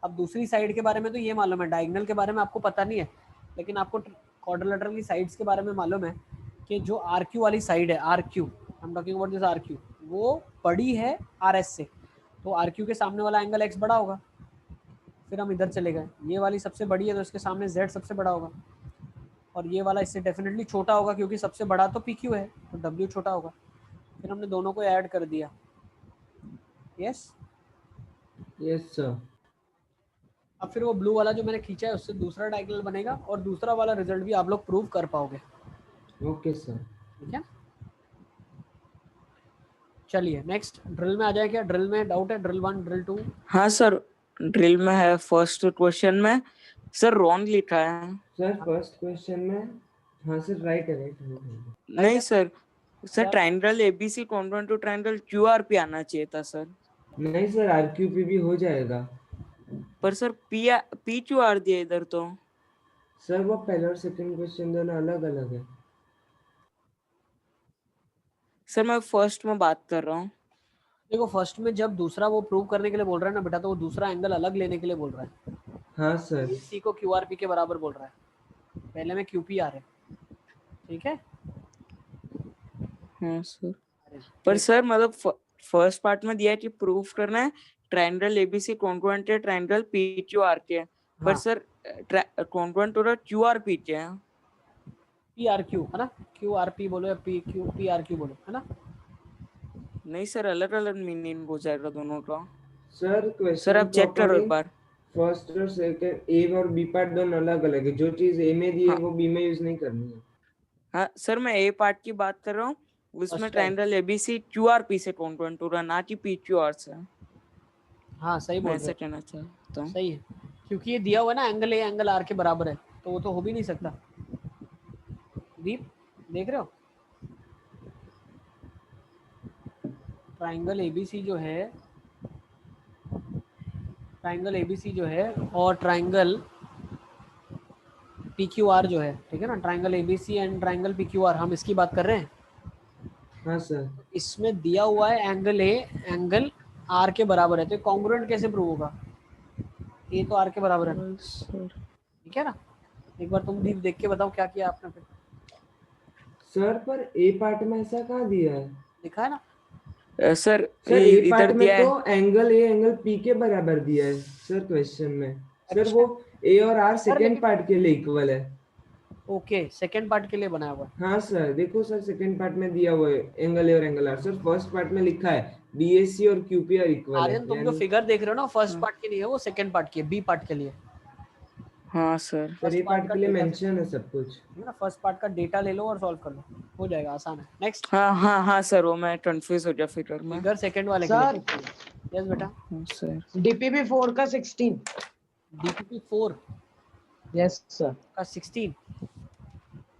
अब दूसरी साइड के बारे में तो ये मालूम है, डायगोनल के बारे में आपको पता नहीं है, लेकिन आपको क्वाड्रिलेटरल की साइड्स के बारे में मालूम है कि जो आर क्यू वाली साइड है, R Q, I am talking about this R Q, वो बड़ी है आर एस से, तो आर क्यू के सामने वाला एंगल x बड़ा होगा। फिर हम इधर चले गए, ये वाली सबसे बड़ी है तो इसके सामने z सबसे बड़ा होगा, और ये वाला इससे डेफिनेटली छोटा होगा क्योंकि सबसे बड़ा तो पी क्यू है, तो w छोटा होगा। फिर हमने दोनों को ऐड कर दिया। Yes yes sir. अब फिर वो ब्लू वाला जो मैंने खींचा है उससे दूसरा डायगोनल बनेगा और दूसरा वाला रिजल्ट भी आप लोग प्रूव कर पाओगे। Okay sir. ठीक है, चलिए नेक्स्ट ड्रिल में आ जाए। क्या ड्रिल में डाउट है? Drill 1, drill 2? हाँ सर, ड्रिल में है फर्स्ट क्वेश्चन में सर रॉन्ग लिखा है। सर फर्स्ट क्वेश्चन में, हाँ सर राइट है, राइट। नहीं sir, sir triangle ABC congruent to triangle QRP आना चाहिए था सर। नहीं सर, आरक्यूपी भी हो जाएगा। पर सर पी क्यू आर दिया इधर तो। सर वो पहला और सेकंड क्वेश्चन दोनों अलग अलग है। सर मैं फर्स्ट में बात कर रहा हूँ। देखो फर्स्ट में जब दूसरा वो प्रूव करने के लिए बोल रहा है ना बेटा, तो वो दूसरा एंगल अलग लेने के लिए बोल रहा है। हाँ सर। सी को क्यूआरपी के बराबर बोल रहा है, पहले में क्यूपीआर है। ठीक है। हाँ सर, पर सर मतलब फर्स्ट पार्ट में दिया है कि प्रूफ करना है ट्रायंगल एबीसी कॉन्ग्रुएंट है ट्रायंगल पीक्यूआर के। पर हाँ। सर कॉन्ग्रुएंट हो रहा क्यूआरपी के है। पीआरक्यू है ना, क्यूआरपी बोलो या पीआरक्यू बोलो, है ना? नहीं सर, अलग अलग मीनिंग हो जाएगा दोनों का। सर क्वेश्चन सर आप चेक करो एक बार। फर्स्ट और सेकंड ए और बी पार्ट दोनों अलग अलग है। जो चीज ए में दी है हाँ। वो बी में यूज नहीं करनी है। हाँ सर, मैं ए पार्ट की बात कर रहा हूँ, उसमें ट्रायंगल एबीसी क्यूआरपी से कॉन्ग्रुएंट हो रहा, ना कि पीक्यूआर से। हाँ सही बोल मैं रहे ऐसा हो, कहना चाहता हूँ। सही है, क्योंकि ये दिया हुआ है ना एंगल ए एंगल आर के बराबर है, तो वो तो हो भी नहीं सकता। दीप देख रहे हो, ट्राइंगल एबीसी जो है, ट्राइंगल एबीसी जो है और ट्राइंगल पीक्यूआर जो है, ठीक है ना, triangle ABC and triangle PQR, हम इसकी बात कर रहे हैं। हाँ सर। इसमें दिया हुआ है एंगल ए एंगल आर के बराबर है, तो कॉन्ग्रुएंट कैसे प्रूव होगा? ए तो आर के बराबर है, ठीक है ना? एक बार तुम दीप देख के बताओ क्या किया आपने फिर। सर पर ए पार्ट में ऐसा कहाँ दिया है? लिखा है ना सर ए पार्ट इधर में दिया है। तो एंगल ए एंगल पी के बराबर दिया है सर क्वेश्चन में। सर वो ए और आर सेकंड पार्ट के लिए इक्वल है। ओके, सेकंड पार्ट के लिए बनाया हुआ है। हाँ सर, देखो सर सेकंड पार्ट में दिया हुआ है एंगल ए और angle R. Sir first part में लिखा है बीएससी और क्यूपीआर इक्वल है। आर्यन तुम जो फिगर देख रहे हो ना, फर्स्ट पार्ट की नहीं है, वो सेकंड पार्ट की है, बी पार्ट के लिए। हाँ सर, सर ए पार्ट के लिए मेंशन है सब कुछ, है ना? फर्स्ट पार्ट का डेटा ले लो और सॉल्व कर लो, हो जाएगा, आसान है। नेक्स्ट। हाँ सर, वो मैं कंफ्यूज हो गया फिगर में। फिगर सेकंड वाले के सर लिए। यस बेटा। सर डीपीपी 4 का 16। DPP 4 yes sir. का 16।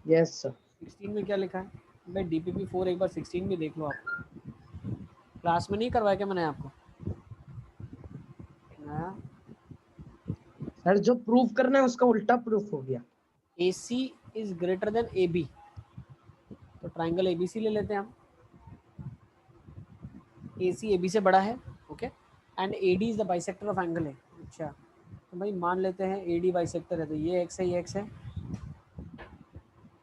Yes sir. 16 में क्या लिखा है भाई? डीपीपी 4 एक बार 16 भी देख लो आप, क्लास में नहीं करवाया क्या मैंने आपको? हाँ? सर जो प्रूफ करना है उसका उल्टा प्रूफ हो गया। AC is greater then AB, तो ट्राइंगल ABC ले लेते हैं हम। AC AB से बड़ा है, okay, and AD is the bisector of angle है। अच्छा, तो भाई मान लेते हैं AD बाइसेक्टर है, तो ये x है, ये x है,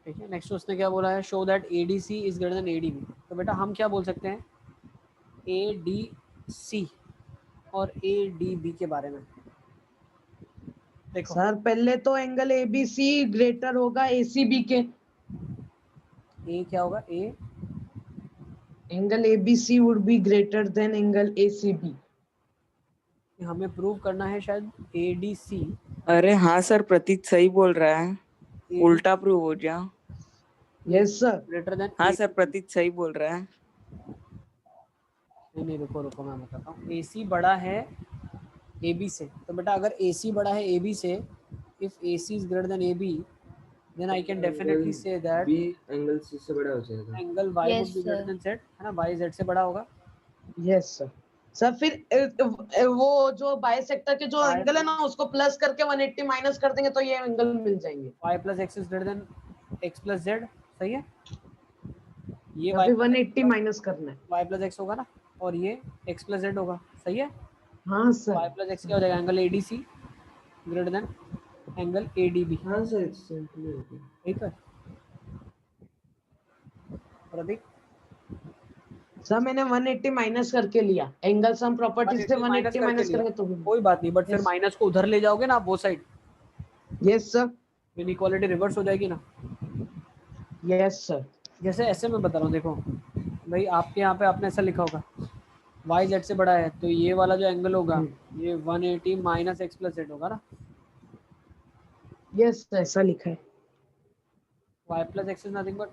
ठीक है। नेक्स्ट उसने क्या बोला है? Show that ADC is greater then ADB। तो बेटा हम क्या बोल सकते हैं ADC और ADB के बारे में? देखो सर पहले तो एंगल एबीसी ग्रेटर होगा एसीबी के। A क्या होगा? A angle ABC would be greater than angle ACB. हमें प्रूव करना है शायद ADC। अरे हाँ सर, प्रतीक सही बोल रहा है, उल्टा प्रूव हो गया। Yes sir. Greater than. हाँ सर, प्रतीक सही बोल रहा है। नहीं रुको मैं बताता हूँ। AC बड़ा है AB से, तो बेटा अगर AC बड़ा है AB से, if AC is greater than AB, then I can definitely say that B angle C से बड़ा हो जाएगा। angle Y would be greater than Z, है ना? Y Z से बड़ा होगा। Yes sir. सर फिर वो जो बाइसेक्टर के जो एंगल है ना उसको प्लस करके 180 माइनस कर देंगे तो ये एंगल मिल जाएंगे। y plus x is greater than x plus z, सही है। ये फिर 180 माइनस करना है। y plus x होगा ना, और ये x plus z होगा, सही है। हाँ सर। y plus x क्या हो जाएगा, angle ADC greater than angle ADB। हाँ सर, सिंपली हो गया। ठीक है प्रतीक। सर मैंने 180 माइनस करके लिया, एंगल सम प्रॉपर्टी से 180 माइनस करेंगे तो कोई बात नहीं, बट फिर माइनस को उधर ले जाओगे ना आप वो side. Yes sir. Inequality reverse हो जाएगी ना। Yes sir. जैसे ऐसे मैं बता रहा हूँ, देखो भाई आपके यहाँ पे आपने ऐसा लिखा होगा y z से बड़ा है, तो ये वाला जो एंगल होगा ये 180 माइनस एक्स प्लस जेड होगा ना। यस ऐसा लिखा है। y plus x is nothing but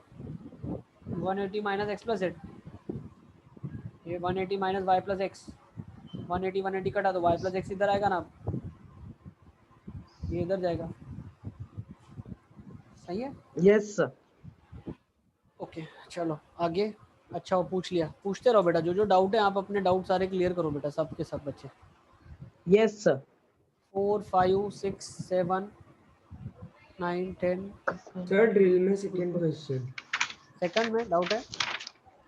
180 minus x plus Z. ये 180 माइनस y प्लस एक्स, 180 180 कटा तो y प्लस एक्स इधर आएगा ना, ये इधर जाएगा, सही है। Yes sir. ओके चलो आगे। अच्छा वो पूछ लिया, पूछते रहो बेटा, जो जो डाउट है आप अपने डाउट सारे क्लियर करो बेटा, सब के सब बच्चे। Yes sir. 4 5 6 7 9 10। सर ड्रिल में सेकंड क्वेश्चन। सेकंड में डाउट है।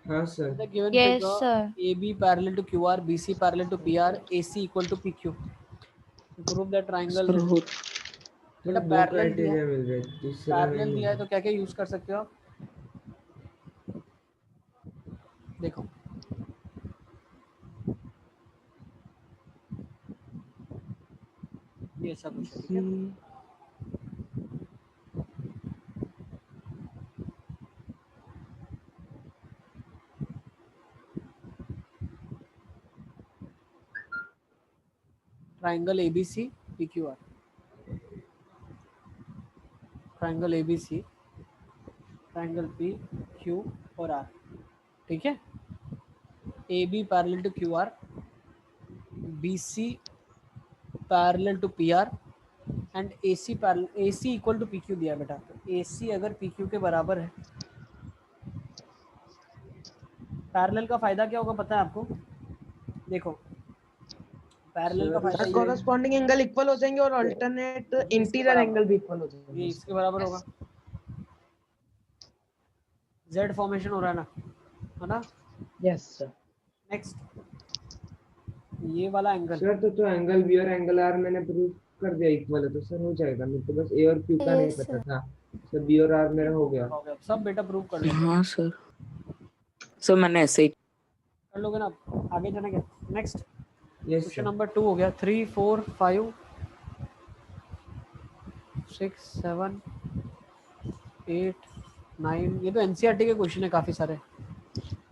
हाँ sir. The given Yes, figure sir. AB parallel to QR, BC parallel to PR, AC equal to PQ. To prove that triangle sir हो बेटा दो पैरेलल दिया, क्राइटेरिया मिल रहे हैं, तीसरा पैरेलल नहीं दिया है है। तो क्या क्या यूज कर सकते हो आप, देखो ये सब कुछ है, ठीक है। Triangle ABC PQR, triangle ABC, triangle PQ और R, ठीक है। AB parallel to QR, BC parallel to PR and AC parallel, AC equal to PQ दिया बेटा। तो AC अगर PQ के बराबर है, पैरेलल का फायदा क्या होगा पता है आपको, देखो पैरेलल का फायदा ये है, कॉरेस्पॉन्डिंग एंगल इक्वल हो जाएंगे और अल्टरनेट इंटीरियर एंगल भी इक्वल हो जाएंगे। ये इसके बराबर होगा। Z फॉर्मेशन हो रहा है ना। Yes sir. नेक्स्ट ये वाला एंगल सर तो एंगल बी और एंगल आर मैंने प्रूव कर दिया इक्वल है, तो सर हो जाएगा। मेरे को बस ए और क्यू का नहीं Yes, पता sir. था, सर बी और आर मेरा हो गया। सब बेटा प्रूव कर लो। हाँ सर। सर मैंने ऐसे ही कर लोगे ना, आगे जाना क्या। नेक्स्ट यस क्वेश्चन नंबर 2 हो गया। 3 4 5 6 7 8 9, ये तो एनसीईआरटी के क्वेश्चन है काफी सारे।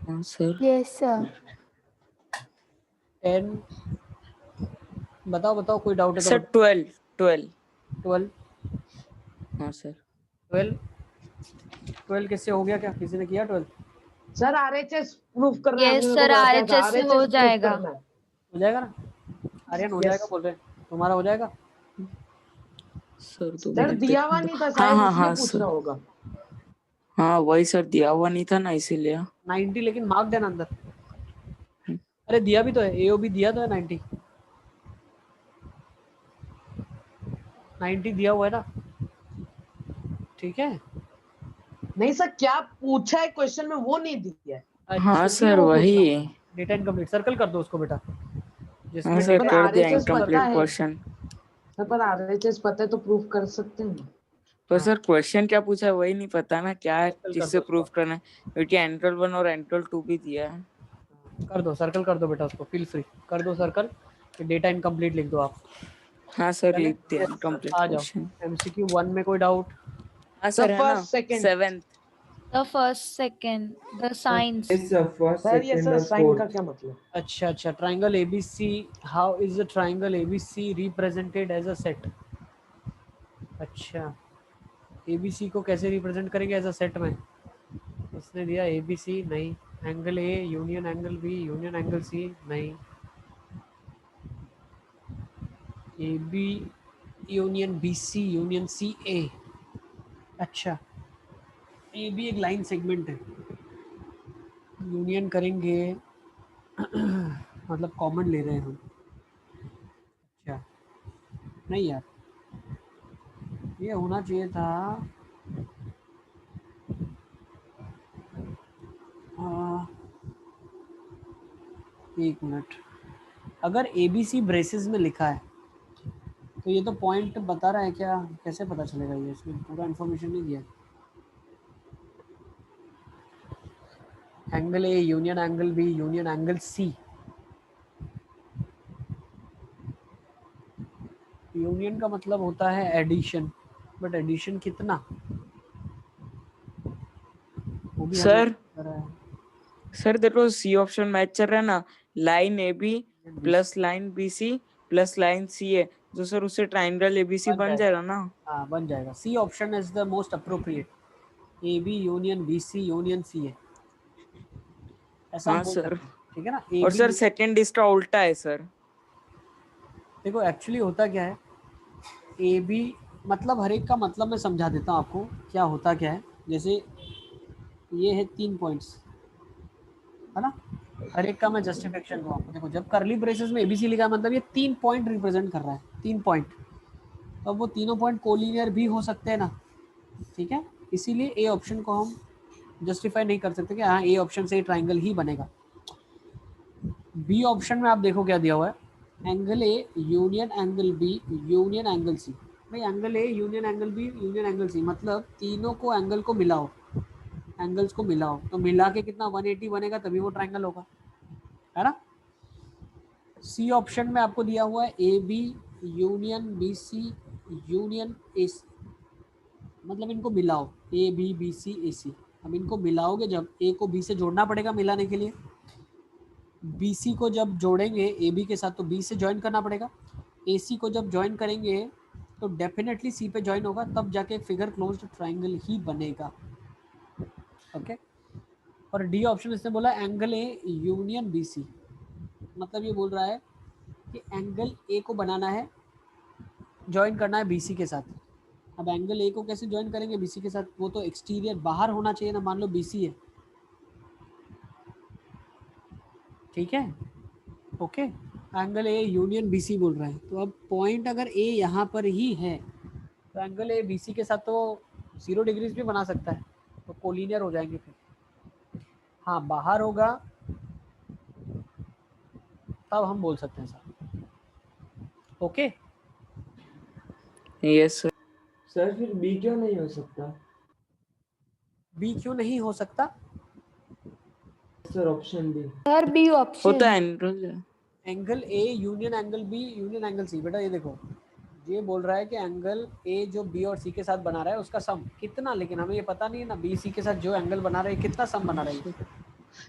हाँ सर। Yes, sir. 10 बताओ कोई डाउट है तो सर 12 हाँ सर। 12 किससे हो गया, क्या किसी ने किया 12? सर आरएचएस प्रूफ करना है। Yes, मेरे को sir, बताया था, RHS से RHS हो proof जाएगा। करना है। हो जाएगा ना, आर्यन हो Yes. जाएगा बोल रहे हैं, तुम्हारा हो जाएगा। सर तो सर दिया हुआ नहीं था हाँ शायद, हाँ इसलिए हाँ पूछ सर। रहा होगा। हाँ वही सर, दिया हुआ नहीं था ना इसीलिए। 90 लेकिन मार्क देना अंदर। अरे दिया भी तो है, एओ भी दिया तो है 90 दिया हुआ है ना, ठीक है। नहीं सर, क्या पूछा है क्वेश्चन में वो नहीं दिया है। हाँ इसलिए सर वो पूछ वही। रहा हूँ। डेटा इनकम्प्लीट सर्कल कर दो उसको बेटा, हाँ जिसमें सर डेटा कर दिया RHS पता इनकम्प्लीट है। क्वेश्चन। सर पर आरएचएस पता है तो प्रूफ कर सकते हैं। पर सर क्वेश्चन क्या पूछा है वही नहीं पता ना, क्या है सर्कल कर किससे दो प्रूफ उसको। करना है, क्योंकि एंट्रल 1 और एंट्रल 2 भी दिया है। कर दो सर्कल कर दो बेटा उसको, फील फ्री कर दो सर्कल। डेटा इनकम्प्लीट लिख दो आप। हाँ सर चले? लिख दिया इनकम्प्लीट आ जाओ। क्वेश्चन। एमसीक्यू 1 में कोई डाउट? हाँ सर है ना, first second 7th। The first, second, the signs. Yes sir, first sir ये सेकंड सर और साइन का फोर्थ। क्या मतलब। अच्छा triangle ABC, how is the triangle ABC represented as a set. अच्छा एबीसी को कैसे रिप्रेजेंट करेंगे एज अ सेट में, इसने दिया एबीसी नहीं, angle A union angle B union angle C नहीं, A B union B C union C A. अच्छा ए बी एक लाइन सेगमेंट है, यूनियन करेंगे मतलब कॉमन ले रहे हैं हम। अच्छा नहीं यार, ये होना चाहिए था एक मिनट, अगर ABC ब्रेसेस में लिखा है तो ये तो पॉइंट बता रहा है क्या, कैसे पता चलेगा? ये इसमें पूरा इन्फॉर्मेशन नहीं दिया। Angle A union angle B union angle C, union का मतलब होता है एडिशन, बट एडिशन कितना वो भी सर हमें पता है। सर देखो सी ऑप्शन मैच चल रहा है ना, line AB plus line BC plus line CA, तो सर उससे ट्राइंगल ABC बन जाएगा ना? हाँ बन जाएगा। C option is the most appropriate, AB union BC union CA, ऐसा हाँ हम बोल सर। सकते हैं, ठीक है ना। और AB सर सेकंड इसका उल्टा है सर। देखो एक्चुअली होता क्या है, AB मतलब हर एक का मतलब मैं समझा देता हूँ आपको क्या होता क्या है। जैसे ये है 3 पॉइंट्स, है ना, हर एक का मैं जस्टिफिकेशन दूँ आपको। देखो जब करली ब्रेसेस में ABC लिखा है मतलब ये 3 पॉइंट रिप्रेजेंट कर रहा है, 3 पॉइंट, तो अब वो तीनों पॉइंट कोलिनियर भी हो सकते हैं ना, ठीक है। इसीलिए ए ऑप्शन को हम जस्टिफाई नहीं कर सकते कि हाँ ए ऑप्शन से ट्राइंगल ही बनेगा। बी ऑप्शन में आप देखो क्या दिया हुआ है, angle A union angle B union angle C. भाई angle A union angle B union angle C मतलब तीनों को एंगल को मिलाओ, एंगल्स को मिलाओ तो मिला के कितना 180 बनेगा, तभी वो ट्राइंगल होगा, है ना। सी ऑप्शन में आपको दिया हुआ है A B union B C union A C, मतलब इनको मिलाओ ए बी बी सी ए सी। अब इनको मिलाओगे जब, ए को बी से जोड़ना पड़ेगा मिलाने के लिए, बी सी को जब जोड़ेंगे ए बी के साथ तो बी से ज्वाइन करना पड़ेगा, ए सी को जब ज्वाइन करेंगे तो डेफिनेटली सी पे ज्वाइन होगा, तब जाके फिगर क्लोज्ड ट्राइंगल ही बनेगा, ओके। और डी ऑप्शन इसने बोला angle A union B C, मतलब ये बोल रहा है कि एंगल ए को बनाना है, ज्वाइन करना है BC के साथ। अब एंगल ए को कैसे ज्वाइन करेंगे BC के साथ, वो तो एक्सटीरियर बाहर होना चाहिए ना, मान लो BC है, ठीक है, okay. Angle A union BC बोल रहा है, तो अब पॉइंट अगर ए यहाँ पर ही है तो एंगल ए BC के साथ तो 0 डिग्रीज भी बना सकता है, तो कोलिनियर हो जाएंगे फिर। हाँ बाहर होगा तब हम बोल सकते हैं sir, okay. Yes sir. Sir फिर बी क्यों नहीं हो सकता? बी क्यों नहीं हो सकता sir? Option B sir B option होता है angle A union angle B union angle C. बेटा ये देखो, ये बोल रहा है कि एंगल ए जो बी और सी के साथ बना रहा है उसका सम कितना, लेकिन हमें ये पता नहीं है ना बी सी के साथ जो एंगल बना रहा है कितना सम बना रहा है।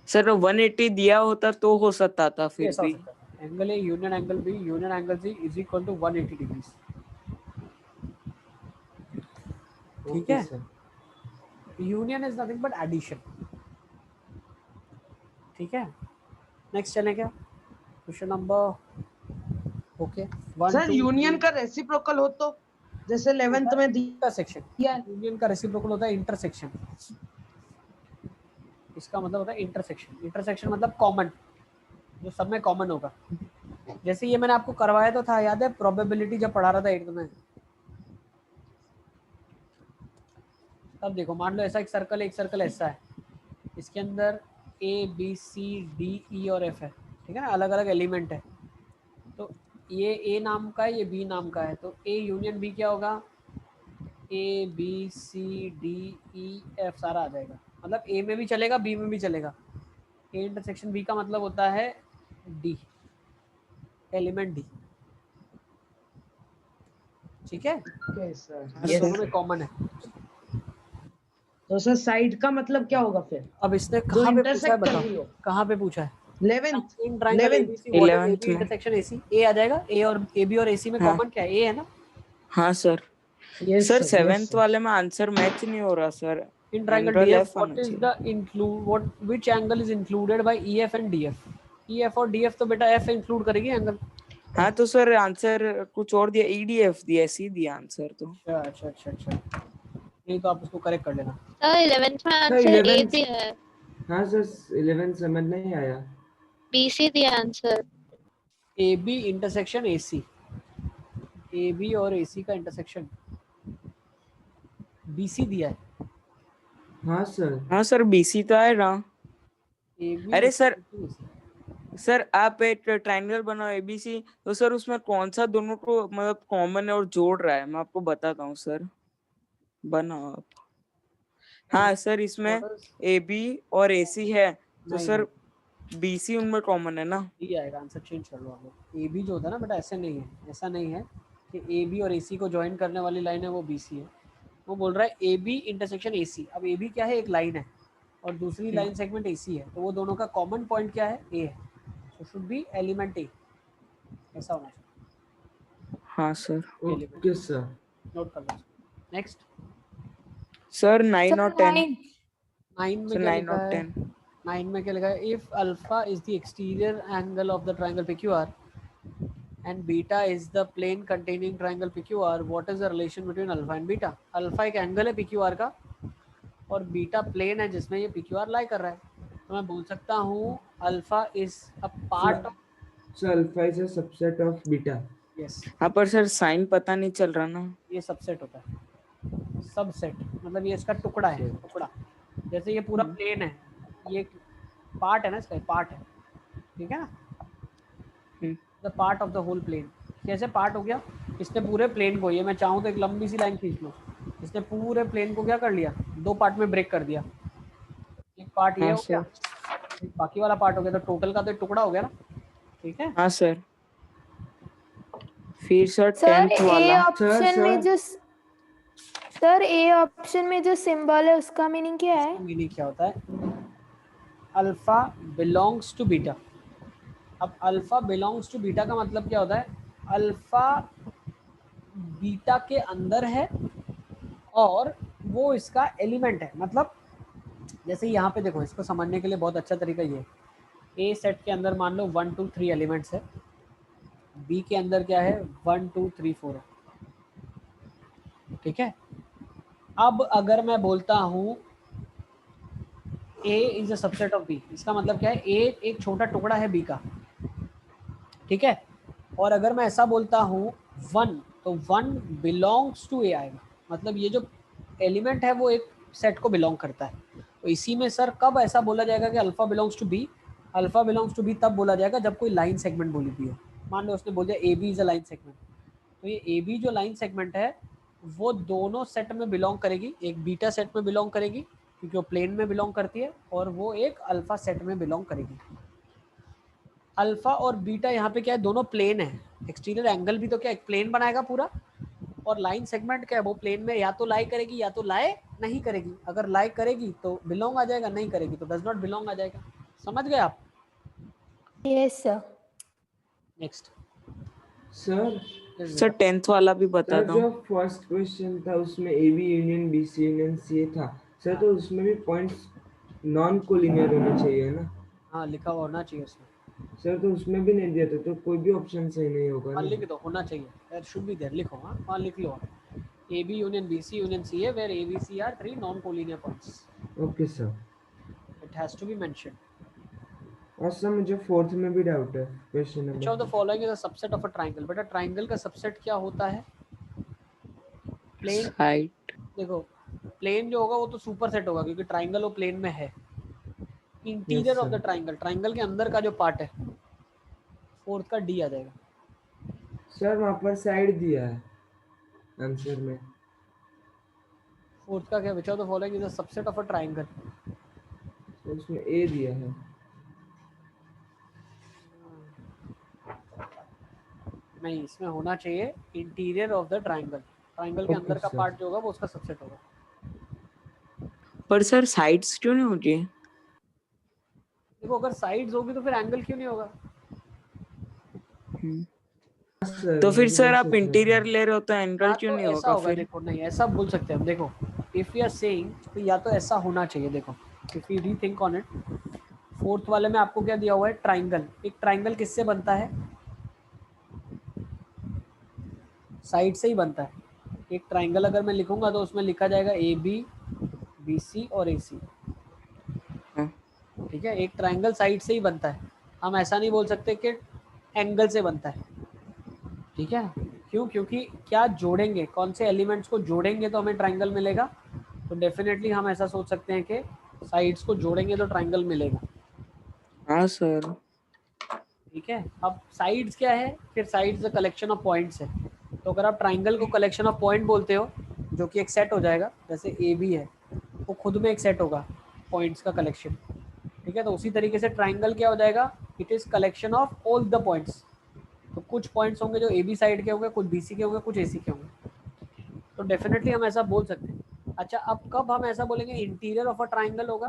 सर 180 दिया होता तो हो सकता था फिर ऐसा हो भी। सकता है, angle A union angle B union angle C is equal to 180 degrees, ठीक है। Union is nothing but addition, ठीक है। नेक्स्ट चले क्या, question number okay 1 sir 2 union का रेसिप्रोकल हो तो, जैसे 11th में इंटरसेक्शन, यूनियन का रेसिप्रोकल होता है इंटरसेक्शन, इसका मतलब होता है इंटरसेक्शन। इंटरसेक्शन मतलब कॉमन, जो सब में कॉमन होगा। जैसे ये मैंने आपको करवाया तो था, याद है प्रोबेबिलिटी जब पढ़ा रहा था 8th में। अब देखो मान लो ऐसा एक सर्कल ऐसा है, इसके अंदर A B C D E और F है, ठीक है ना, अलग अलग एलिमेंट है। तो ये A नाम का है, ये B नाम का है, तो A यूनियन B क्या होगा, A B C D E F सारा आ जाएगा, मतलब A में भी चलेगा B में भी चलेगा। A इंटरसेक्शन B का मतलब होता है D, एलिमेंट D, ठीक है। दोनों में कॉमन है। तो सर साइड का मतलब क्या होगा फिर? अब इसने कहाँ पे पूछा है बताओ, कहाँ पे पूछा है? 11th in triangle ABC what is AB intersection AC, A आ जाएगा। A और AB और AC में कॉमन क्या है, A है ना। हाँ सर। सर 7th वाले में आंसर मैच नहीं हो रहा sir. In triangle DF what is the include what which angle is included by EF and DF। EF और DF तो बेटा F इंक्लूड करेगी एंगल। हाँ तो सर आंसर कुछ और दिया, EDF दिया, सी दिया आंसर तो। अच्छा नहीं तो आप उसको करेक्ट कर लेना। सर 11th में आंसर A भी है। हाँ सर 11th समझ नहीं आया। BC दिया answer. AB intersection AC, AB और AC का इंटरसेक्शन BC दिया है। हाँ सर। हाँ सर BC तो है ना। AB अरे सर इंटरसेक्शन सर आप एक ट्रायंगल बनाओ ABC, तो सर उसमें कौन सा दोनों को मतलब कॉमन है और जोड़ रहा है, मैं आपको बताता हूँ सर, बनाओ आप। हाँ सर इसमें AB और AC है, तो नहीं, सर BC उनमें कॉमन है ना। ये आएगा आंसर, चेंज कर लो आप लोग। AB जो होता है ना बेटा, ऐसे नहीं है, ऐसा नहीं है कि AB और AC को ज्वाइन करने वाली लाइन है वो BC है। वो बोल रहा है AB इंटरसेक्शन AC। अब AB क्या है, एक लाइन है और दूसरी लाइन सेगमेंट AC है, तो वो दोनों का कॉमन पॉइंट क्या है, A है, तो शुड बी एलिमेंट A, ऐसा होना चाहिए। हाँ सर। Okay sir. नोट कर लो। नेक्स्ट सर 9 और 10। 9 में सर क्या 9 लिखा और है? 10 9 में क्या लिखा है? If alpha is the exterior angle of the triangle PQR and beta is the plane containing triangle PQR, what is the relation between alpha and beta? Alpha एक एंगल है PQR का और बीटा प्लेन है जिसमें ये PQR लाई कर रहा है, तो मैं बोल सकता हूँ alpha is a part of, so alpha is a subset of beta. Yes, हाँ पर सर साइन पता नहीं चल रहा ना। ये सबसेट होता है, सबसेट मतलब ये इसका टुकड़ा है, टुकड़ा। जैसे ये पूरा प्लेन है, ये पार्ट है ना, इसका पार्ट है, ठीक है ना, the part of the whole plane. कैसे पार्ट हो गया? इसने पूरे प्लेन को, ये मैं चाहूँ तो एक लंबी सी लाइन खींच लूँ, इसने पूरे प्लेन को क्या कर लिया, दो पार्ट में ब्रेक कर दिया। एक पार्ट ये हाँ हो गया, एक बाकी वाला पार्ट हो गया, तो टोटल का तो एक टुकड़ा हो गया ना, ठीक है। हाँ सर। फिर सर सर 10th ए वाला। ऑप्शन में जो सर ए ऑप्शन में जो सिंबल है उसका मीनिंग क्या है? मीनिंग क्या होता है? Alpha belongs to beta. अब अल्फा बिलोंग्स टू बीटा का मतलब क्या होता है? अल्फा बीटा के अंदर है और वो इसका एलिमेंट है। मतलब जैसे यहाँ पे देखो, इसको समझने के लिए बहुत अच्छा तरीका ये है, ए सेट के अंदर मान लो 1 2 3 एलिमेंट्स है, बी के अंदर क्या है 1 2 3 4 है, ठीक है। अब अगर मैं बोलता हूँ A is a subset of B, इसका मतलब क्या है, A एक छोटा टुकड़ा है B का, ठीक है। और अगर मैं ऐसा बोलता हूँ 1, तो 1 बिलोंग्स टू A आएगा, मतलब ये जो एलिमेंट है वो एक सेट को बिलोंग करता है। तो इसी में सर कब ऐसा बोला जाएगा कि alpha belongs to B? Alpha belongs to B तब बोला जाएगा जब कोई लाइन सेगमेंट बोली थी हो। मान लो उसने बोल दिया AB is a line segment, तो ये AB जो लाइन सेगमेंट है वो दोनों सेट में बिलोंग करेगी, एक बीटा सेट में बिलोंग करेगी क्योंकि वो प्लेन में बिलोंग करती है, और वो एक अल्फा सेट में बिलोंग करेगी। अल्फा और बीटा यहाँ पे क्या है, दोनों प्लेन है। एक्सटीरियर एंगल भी तो क्या एक प्लेन बनाएगा पूरा, और लाइन सेगमेंट क्या है, वो प्लेन में या तो लाई करेगी या तो लाई नहीं करेगी। अगर लाई करेगी तो बिलोंग आ जाएगा, नहीं करेगी तो डज नॉट बिलोंग आ जाएगा। समझ गए आप? Yes sir. Next sir 10th वाला भी बता सर दो। जो फर्स्ट क्वेश्चन था उसमें AB union BC union CA था सर, तो उसमें भी पॉइंट्स नॉन कोलिनियर होने चाहिए ना? हाँ, लिखा हुआ होना चाहिए उसमें सर, तो उसमें भी नहीं दिया था, तो कोई भी ऑप्शन सही नहीं होगा हाँ, ना? लिख दो, होना चाहिए, देयर शुड बी देयर, लिखो। हाँ, वहाँ लिख लो AB union BC union CA where ABC are 3 non-collinear points. Okay sir. It has to be mentioned. और सर मुझे फोर्थ में भी डाउट है, question Which of the number. following is a subset of a triangle? बेटा ट्राइंगल का सबसेट क्या होता है? प्लेन। साइड। देखो प्लेन जो होगा वो तो सुपर सेट होगा क्योंकि ट्राइंगल वो प्लेन में है। Interior of the triangle, triangle के अंदर का जो पार्ट है, फोर्थ का D आ जाएगा। सर वहाँ पर साइड दिया है आंसर में। फोर्थ का क्या? Which of the following is a subset of a triangle? उसमें A दिया है। नहीं, इसमें होना चाहिए interior of the triangle. Triangle के अंदर का पार्ट जो होगा वो उसका सबसेट होगा। पर सर साइड्स क्यों नहीं होती? देखो अगर साइड्स होगी तो फिर एंगल क्यों नहीं होगा? तो फिर सर आप इंटीरियर ले रहे हो तो एंगल क्यों नहीं ऐसा होगा होगा? फिर? देखो नहीं, ऐसा बोल सकते हैं हम। देखो इफ यू आर सेइंग तो या तो ऐसा होना चाहिए। देखो if you rethink on it, fourth वाले में आपको क्या दिया हुआ है? ट्राइंगल। एक ट्राइंगल किससे बनता है? साइड से ही बनता है। एक ट्राइंगल अगर मैं लिखूंगा तो उसमें लिखा जाएगा AB BC और AC, ठीक है। एक ट्राइंगल साइड से ही बनता है। हम ऐसा नहीं बोल सकते कि एंगल से बनता है, ठीक है। क्यों? क्योंकि क्या जोड़ेंगे, कौन से एलिमेंट्स को जोड़ेंगे तो हमें ट्राइंगल मिलेगा। तो डेफिनेटली हम ऐसा सोच सकते हैं कि साइड्स को जोड़ेंगे तो ट्राइंगल मिलेगा। हाँ सर। ठीक है। अब साइड्स क्या है? फिर sides the collection of points है। तो अगर आप ट्राइंगल को कलेक्शन ऑफ पॉइंट बोलते हो, जो कि एक सेट हो जाएगा, जैसे ए बी है, वो खुद में एक सेट होगा पॉइंट्स का कलेक्शन, ठीक है। तो उसी तरीके से ट्राइंगल क्या हो जाएगा? It is collection of all the points. तो कुछ पॉइंट्स होंगे जो ए बी साइड के होंगे, कुछ बी सी के होंगे, कुछ ए सी के होंगे। तो डेफिनेटली हम ऐसा बोल सकते हैं। अच्छा, अब कब हम ऐसा बोलेंगे इंटीरियर ऑफ अ ट्राइंगल होगा?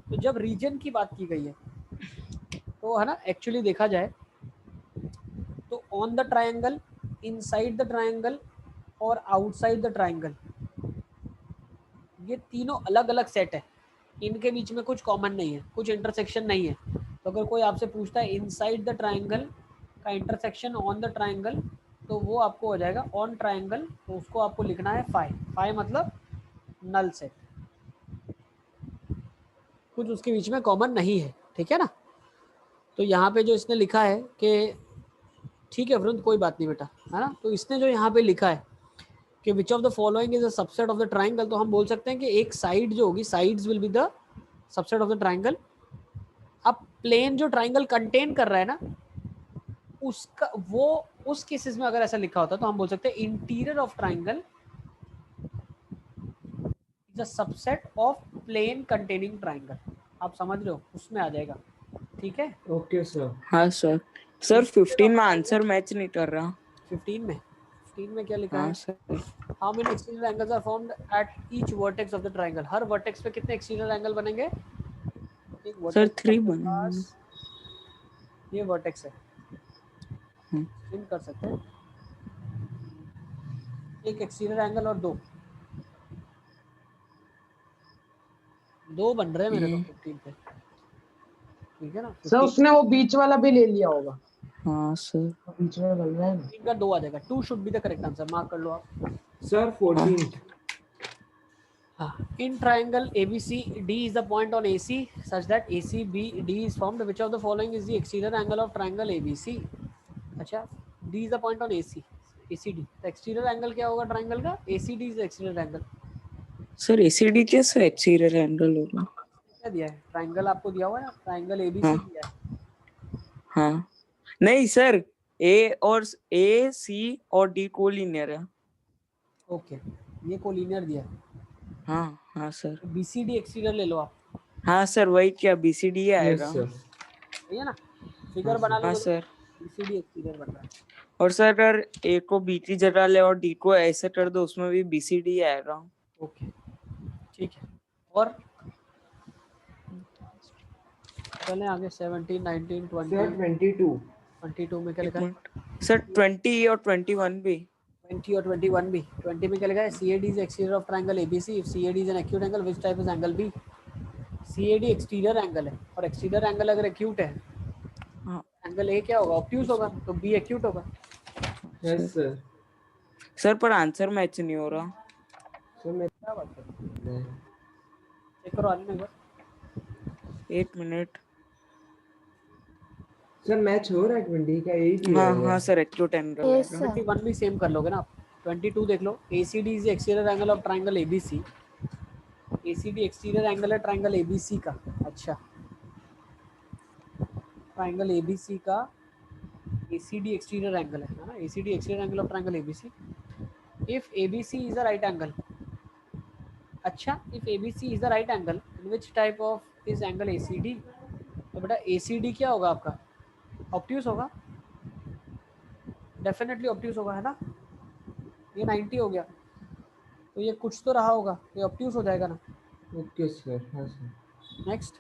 तो जब रीजन की बात की गई है, तो है ना, एक्चुअली देखा जाए तो on the triangle, inside the triangle और आउटसाइड द ट्राइंगल, ये तीनों अलग अलग सेट है। इनके बीच में कुछ कॉमन नहीं है, कुछ इंटरसेक्शन नहीं है। तो अगर कोई आपसे पूछता है इनसाइड द ट्राइंगल का इंटरसेक्शन ऑन द ट्राइंगल, तो वो आपको हो जाएगा ऑन ट्राइंगल। तो उसको आपको लिखना है फाई। फाई मतलब नल सेट, कुछ उसके बीच में कॉमन नहीं है, ठीक है ना। तो यहाँ पे जो इसने लिखा है कि ठीक है वृंद, कोई बात नहीं बेटा, है ना। तो इसने जो यहाँ पे लिखा है कि which of the following is a subset of the triangle, तो हम बोल सकते हैं कि एक साइड जो होगी, sides will be the subset of the triangle. अब प्लेन जो ट्राइंगल कंटेन कर रहा है ना, उसका वो उस केसेस में अगर ऐसा लिखा होता तो हम बोल सकते हैं interior of triangle is a subset of plane containing triangle. आप समझ रहे हो, उसमें आ जाएगा, ठीक है। Okay sir. हाँ सर। सर 15 में आंसर मैच नहीं कर रहा। 15 में क्या लिखा हाँ है? Sir. How many exterior angles are formed at each vertex of the triangle? हर वर्टेक्स पे कितने एक्सटीरियर एंगल बनेंगे? एक सर वर्टेक्स 3 बनेंगे। ये वर्टेक्स है, इन कर सकते हैं एक एक्सटीरियर एंगल और दो बन रहे हैं मेरे तो 15 पे, ठीक है ना। सर उसने वो बीच वाला भी ले लिया होगा। हाँ सर। बीच में बन रहा है ना। इनका 2 आ जाएगा। 2 should be the correct answer, mark कर लो आप। Sir 14th। In triangle ABCD is the point on AC such that ACBD is formed. Which of the following is the exterior angle of triangle ABC? अच्छा, D is the point on AC, ACD. The exterior angle क्या होगा ट्राइंगल का? ACD is the exterior angle. Sir ACD कैसे एक्सटीरियर एंगल होगा? क्या दिया है? ट्राइंगल आपको दिया हुआ है, ट्राइंगल ABC हाँ। दिया है। हाँ नहीं सर, A C और D कोलिनियर है। ओके, ये कोलिनियर दिया है। हाँ सर। BCD एक्सटीरियर ले लो आप। हाँ सर, वही क्या BCD आएगा। सर। सही है ना, फिगर बना लो। हाँ सर। BCD एक्सटीरियर बन रहा है। और सर अगर A को BT जगह ले और D को ऐसे कर दो, उसमें भी BCD आएगा। ओके, ठीक है। और चलें आगे। 17, 19, 20, सर 22। 22 में क्या लिखा है? सर 20 और 21 भी। 20 और 21 भी। 20 में क्या लिखा है? CAD is exterior of triangle ABC. If CAD is an acute angle, which type is angle B? CAD exterior angle है, और एक्सटीरियर एंगल अगर एक्यूट है, एंगल A क्या होगा? ऑब्ट्यूज होगा, तो B एक्यूट होगा। Yes sir. सर पर आंसर मैच नहीं हो रहा। सर मैं क्या बात कर रहे हैं? चेक करो आने में। 1 मिनट। सर मैच हो रहा है 20 का, यही दिया हुआ है। हाँ सर, एक्यूट एंगल है। 21 भी सेम कर लोगे ना आप। 22 देख लो। ACD is the exterior angle of triangle ABC. ACD exterior angle है ट्राइंगल ABC का। अच्छा, ट्राइंगल ABC का ACD एक्सटीरियर एंगल है ना। ACD exterior angle of triangle ABC. If ABC is a right angle, अच्छा, if ABC is the right angle, in which type of is angle ACD? तो बेटा ACD क्या होगा आपका? ऑब्ट्यूज होगा, डेफिनेटली ऑब्ट्यूज होगा, है ना। ये 90 हो गया, तो ये कुछ तो रहा होगा, ये ऑब्ट्यूज हो जाएगा ना। Okay sir. हाँ सर। Next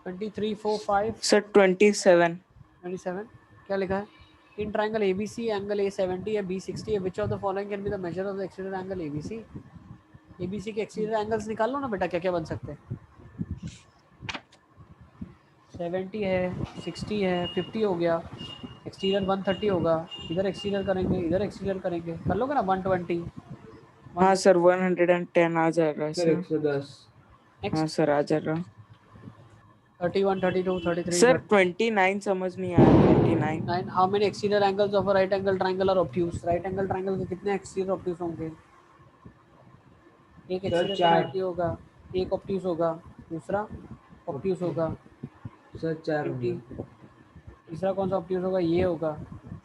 23, 4, 5, sir 27। क्या लिखा है? In triangle ABC angle A 70 है, B 60 है। Which of the following can be the measure of the exterior angle ABC? ABC के एक्सटीरियर एंगल्स निकाल लो ना बेटा, क्या क्या बन सकते हैं। 70 है, 60 है, 50 हो गया, एक्सटीरियर 130 होगा, इधर एक्सटीरियर करेंगे, इधर एक्सटीरियर करेंगे, कर लोगे ना 120। हाँ सर 110 आ जाएगा सर 110। हाँ सर आ जाएगा। 31, 32, 33. सर 29 समझ नहीं आया 29 9. How many exterior angles of a right angle triangle are obtuse? Right angle triangle के कितने exterior obtuse होंगे? एक सर exterior 4 90 होगा, एक obtuse होगा, दूसरा obtuse होगा, सर 4 20. होंगे तीसरा कौन सा obtuse होगा? ये होगा.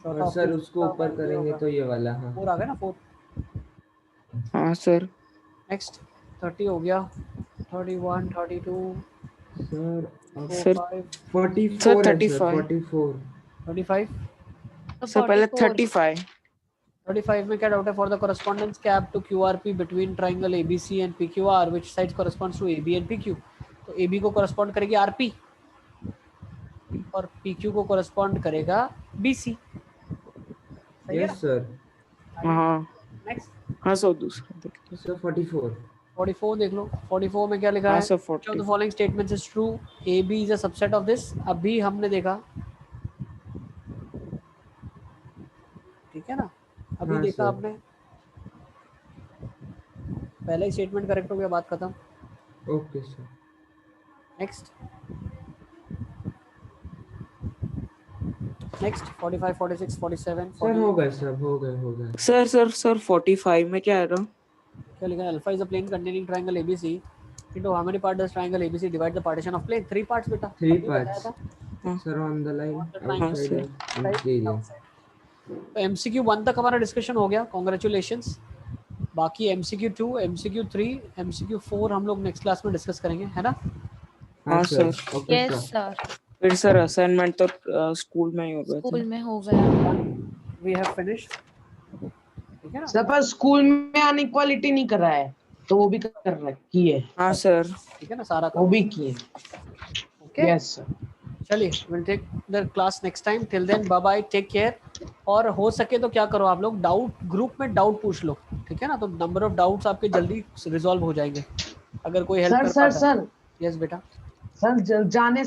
चौथा और सर obtuse उसको होगा, ऊपर ये करेंगे होगा. तो ये वाला हाँ 4 आ गया ना 4. हाँ सर. Next 30 हो गया. 31, 32, सर 4, सर 5, 44 सर है सर 35 44 35. सर पहले 44. 35 35 में क्या डाउट है? For the correspondence gap to QRP between triangle ABC and PQR, which side corresponds to AB and PQ? तो AB को correspond करेगी RP और PQ को correspond करेगा BC. सही है यस सर हाँ ना? Next हाँ सर दूसरा देख लो. सर 44 44 देख लो. 44 में क्या लिखा हाँ है? Sir Which of the 40 following statements is true? AB is a subset of this. अभी हमने देखा, ठीक है ना? अभी हाँ देखा सर आपने, पहला ही स्टेटमेंट करेक्ट हो गया, बात खत्म. Okay sir next 45, 46, 47, sir 40. हो गए सब हो गए सर 45 में क्या आएगा? क्या लिखा है? Alpha is a plane containing triangle ABC. Into how many parts does triangle ABC divide the partition of plane? 3 parts बेटा. 3 अभी बताया parts था. Sir on the line On the हाँ triangle sir. Outside side, interior outside. तो MCQ 1 तक हमारा डिस्कशन हो गया. कॉन्ग्रेचुलेशंस. बाकी MCQ 2, MCQ 3, MCQ 4 हम लोग नेक्स्ट क्लास में डिस्कस करेंगे, है ना? हाँ हाँ sir sir. Okay yes sir sir, फिर सर असाइनमेंट तो स्कूल में ही हो गए स्कूल थे. में हो गया. We have finished. ठीक है ना? सर पर स्कूल में अनइक्वालिटी नहीं करा है तो वो भी कर रखी है. हाँ सर. ठीक है ना? सारा वो भी किए. ओके. Yes sir. चलिए, will take the class next time. Till then bye bye, take care. और हो सके तो क्या करो आप लोग, डाउट ग्रुप में डाउट पूछ लो, ठीक है ना? तो नंबर ऑफ डाउट्स आपके जल्दी रिजॉल्व हो जाएंगे अगर कोई हेल्प सर कर सर पाता है. सर यस बेटा. सर जाने